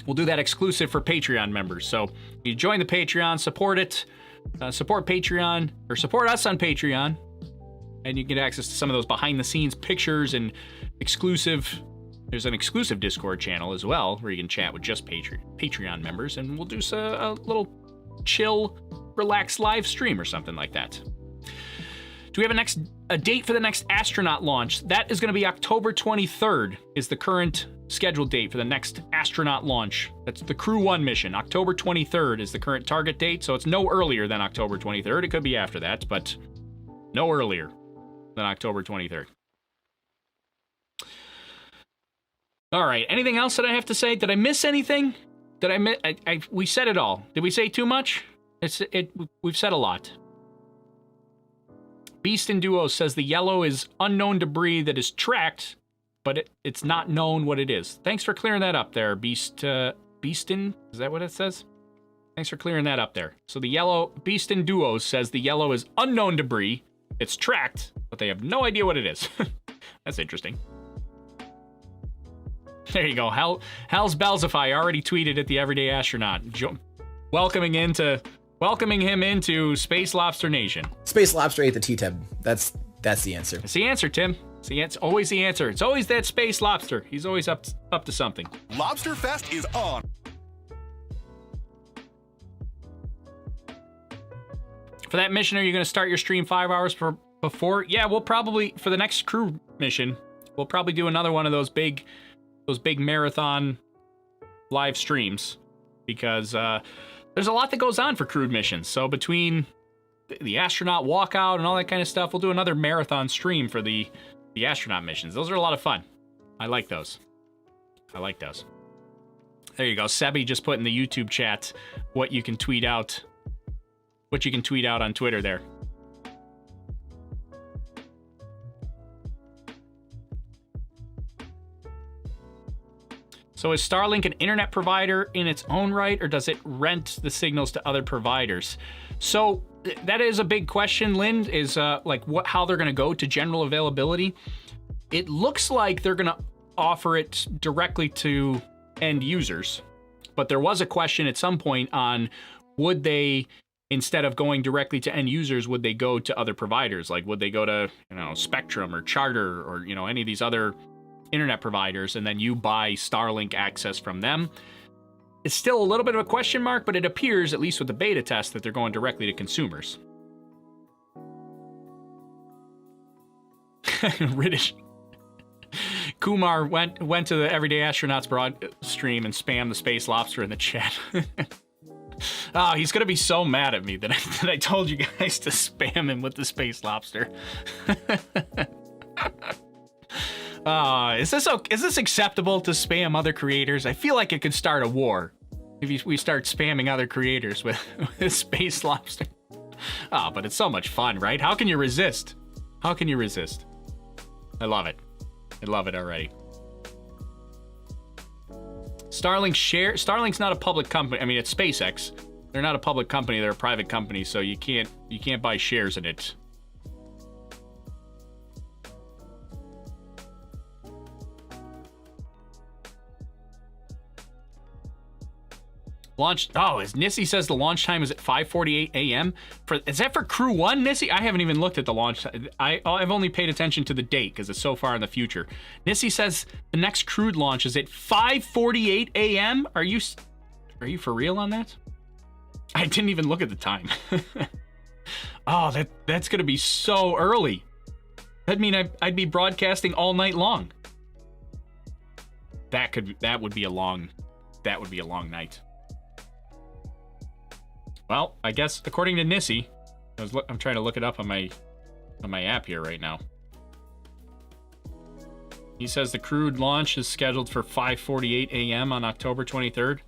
[SPEAKER 4] We'll do that exclusive for Patreon members. So you join the Patreon, support it, support Patreon, or support us on Patreon, and you get access to some of those behind-the-scenes pictures and exclusive. There's an exclusive Discord channel as well where you can chat with just Patreon members, and we'll do a little chill, relaxed live stream or something like that. Do we have a date for the next astronaut launch? That is going to be October 23rd is the current scheduled date for the next astronaut launch. That's the Crew 1 mission. October 23rd is the current target date, so it's no earlier than October 23rd. It could be after that, but no earlier than October 23rd. All right, anything else that I have to say? Did I miss anything? Did I miss? We said it all. Did we say too much? We've said a lot. Beast in Duo says the yellow is unknown debris that is tracked, but it's not known what it is. Thanks for clearing that up there, Beastin. Is that what it says? Thanks for clearing that up there. So the yellow, Beast in Duo says the yellow is unknown debris. It's tracked, but they have no idea what it is. That's interesting. There you go. Halves Balzify already tweeted at the Everyday Astronaut, welcoming him into Space Lobster Nation.
[SPEAKER 10] Space Lobster ate the T-Teb. That's the answer.
[SPEAKER 4] It's the answer, Tim. It's always the answer. It's always that Space Lobster. He's always up to something.
[SPEAKER 9] Lobster Fest is on.
[SPEAKER 4] For that mission, are you going to start your stream 5 hours before? Yeah, we'll probably, for the next crew mission, we'll probably do another one of those big marathon live streams, because there's a lot that goes on for crewed missions. So between the astronaut walkout and all that kind of stuff, we'll do another marathon stream for the astronaut missions. Those are a lot of fun. I like those. There you go. Sebi just put in the YouTube chat what you can tweet out on Twitter there. So is Starlink an internet provider in its own right, or does it rent the signals to other providers? So that is a big question, Lynn, is how they're going to go to general availability. It looks like they're going to offer it directly to end users, but there was a question at some point on would they, instead of going directly to end users, would they go to other providers? Like, would they go to, Spectrum or Charter or, any of these other internet providers, and then you buy Starlink access from them? It's still a little bit of a question mark, but it appears, at least with the beta test, that they're going directly to consumers. British. Kumar went to the Everyday Astronauts broad stream and spammed the Space Lobster in the chat. Oh, he's gonna be so mad at me that I told you guys to spam him with the Space Lobster. Is this acceptable to spam other creators? I feel like it could start a war if we start spamming other creators with Space Lobster. Oh, but it's so much fun, right? How can you resist? I love it. I love it already. Starlink's not a public company. I mean, it's SpaceX. They're not a public company. They're a private company, so you can't buy shares in it. Launch. Oh, as Nissy says, the launch time is at 5:48 a.m. Is that for Crew 1, Nissy? I haven't even looked at the launch. I've only paid attention to the date because it's so far in the future. Nissy says the next crewed launch is at 5:48 a.m. Are you for real on that? I didn't even look at the time. Oh, that's gonna be so early. That'd mean I'd be broadcasting all night long. That would be a long night. Well, I guess according to Nissy, I'm trying to look it up on my app here right now. He says the crewed launch is scheduled for 5:48 a.m. on October 23rd.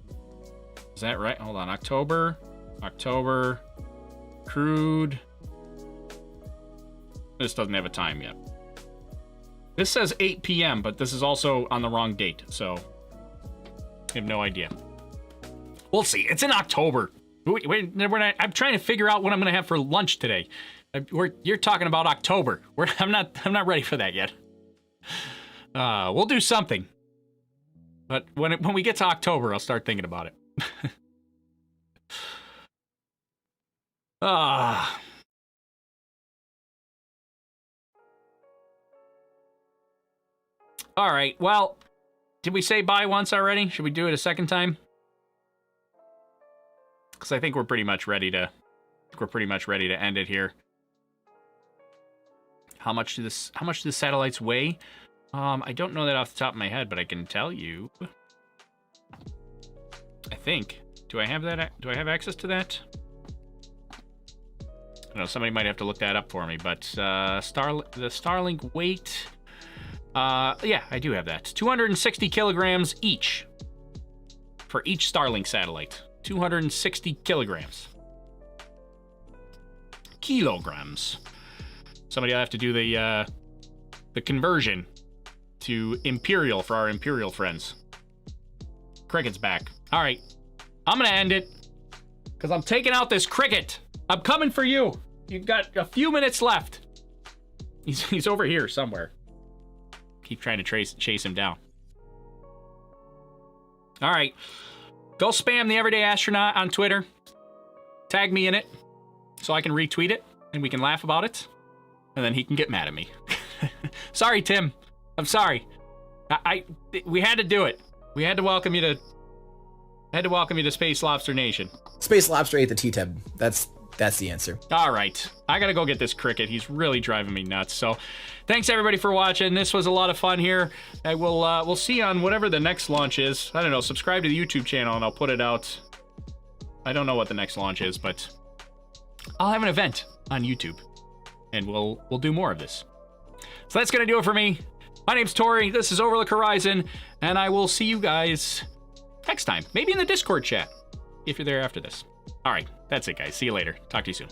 [SPEAKER 4] Is that right? Hold on. October, crewed. This doesn't have a time yet. This says 8 p.m., but this is also on the wrong date, so I have no idea. We'll see. It's in October. I'm trying to figure out what I'm going to have for lunch today. You're talking about October. I'm not ready for that yet. We'll do something, but when we get to October, I'll start thinking about it. All right. Well, did we say bye once already? Should we do it a second time? Because I think we're pretty much ready to end it here. How much do the satellites weigh? I don't know that off the top of my head, but I can tell you. I think. Do I have that? Do I have access to that? I don't know. Somebody might have to look that up for me. But the Starlink weight. Yeah, I do have that. 260 kilograms each for each Starlink satellite. 260 kilograms. Kilograms. Somebody will have to do the conversion to imperial for our imperial friends. Cricket's back. All right, I'm gonna end it because I'm taking out this cricket. I'm coming for you. You've got a few minutes left. He's over here somewhere. Keep trying to chase him down. All right. Go spam the Everyday Astronaut on Twitter. Tag me in it so I can retweet it and we can laugh about it. And then he can get mad at me. Sorry, Tim. I'm sorry. We had to do it. We had to welcome you to Space Lobster Nation.
[SPEAKER 10] Space Lobster ate the T-Teb. That's the answer.
[SPEAKER 4] All right. I got to go get this cricket. He's really driving me nuts. So thanks, everybody, for watching. This was a lot of fun here. We'll see you on whatever the next launch is. I don't know. Subscribe to the YouTube channel, and I'll put it out. I don't know what the next launch is, but I'll have an event on YouTube, and we'll do more of this. So that's going to do it for me. My name's Tori. This is Overlook Horizon, and I will see you guys next time. Maybe in the Discord chat, if you're there after this. All right, that's it, guys. See you later. Talk to you soon.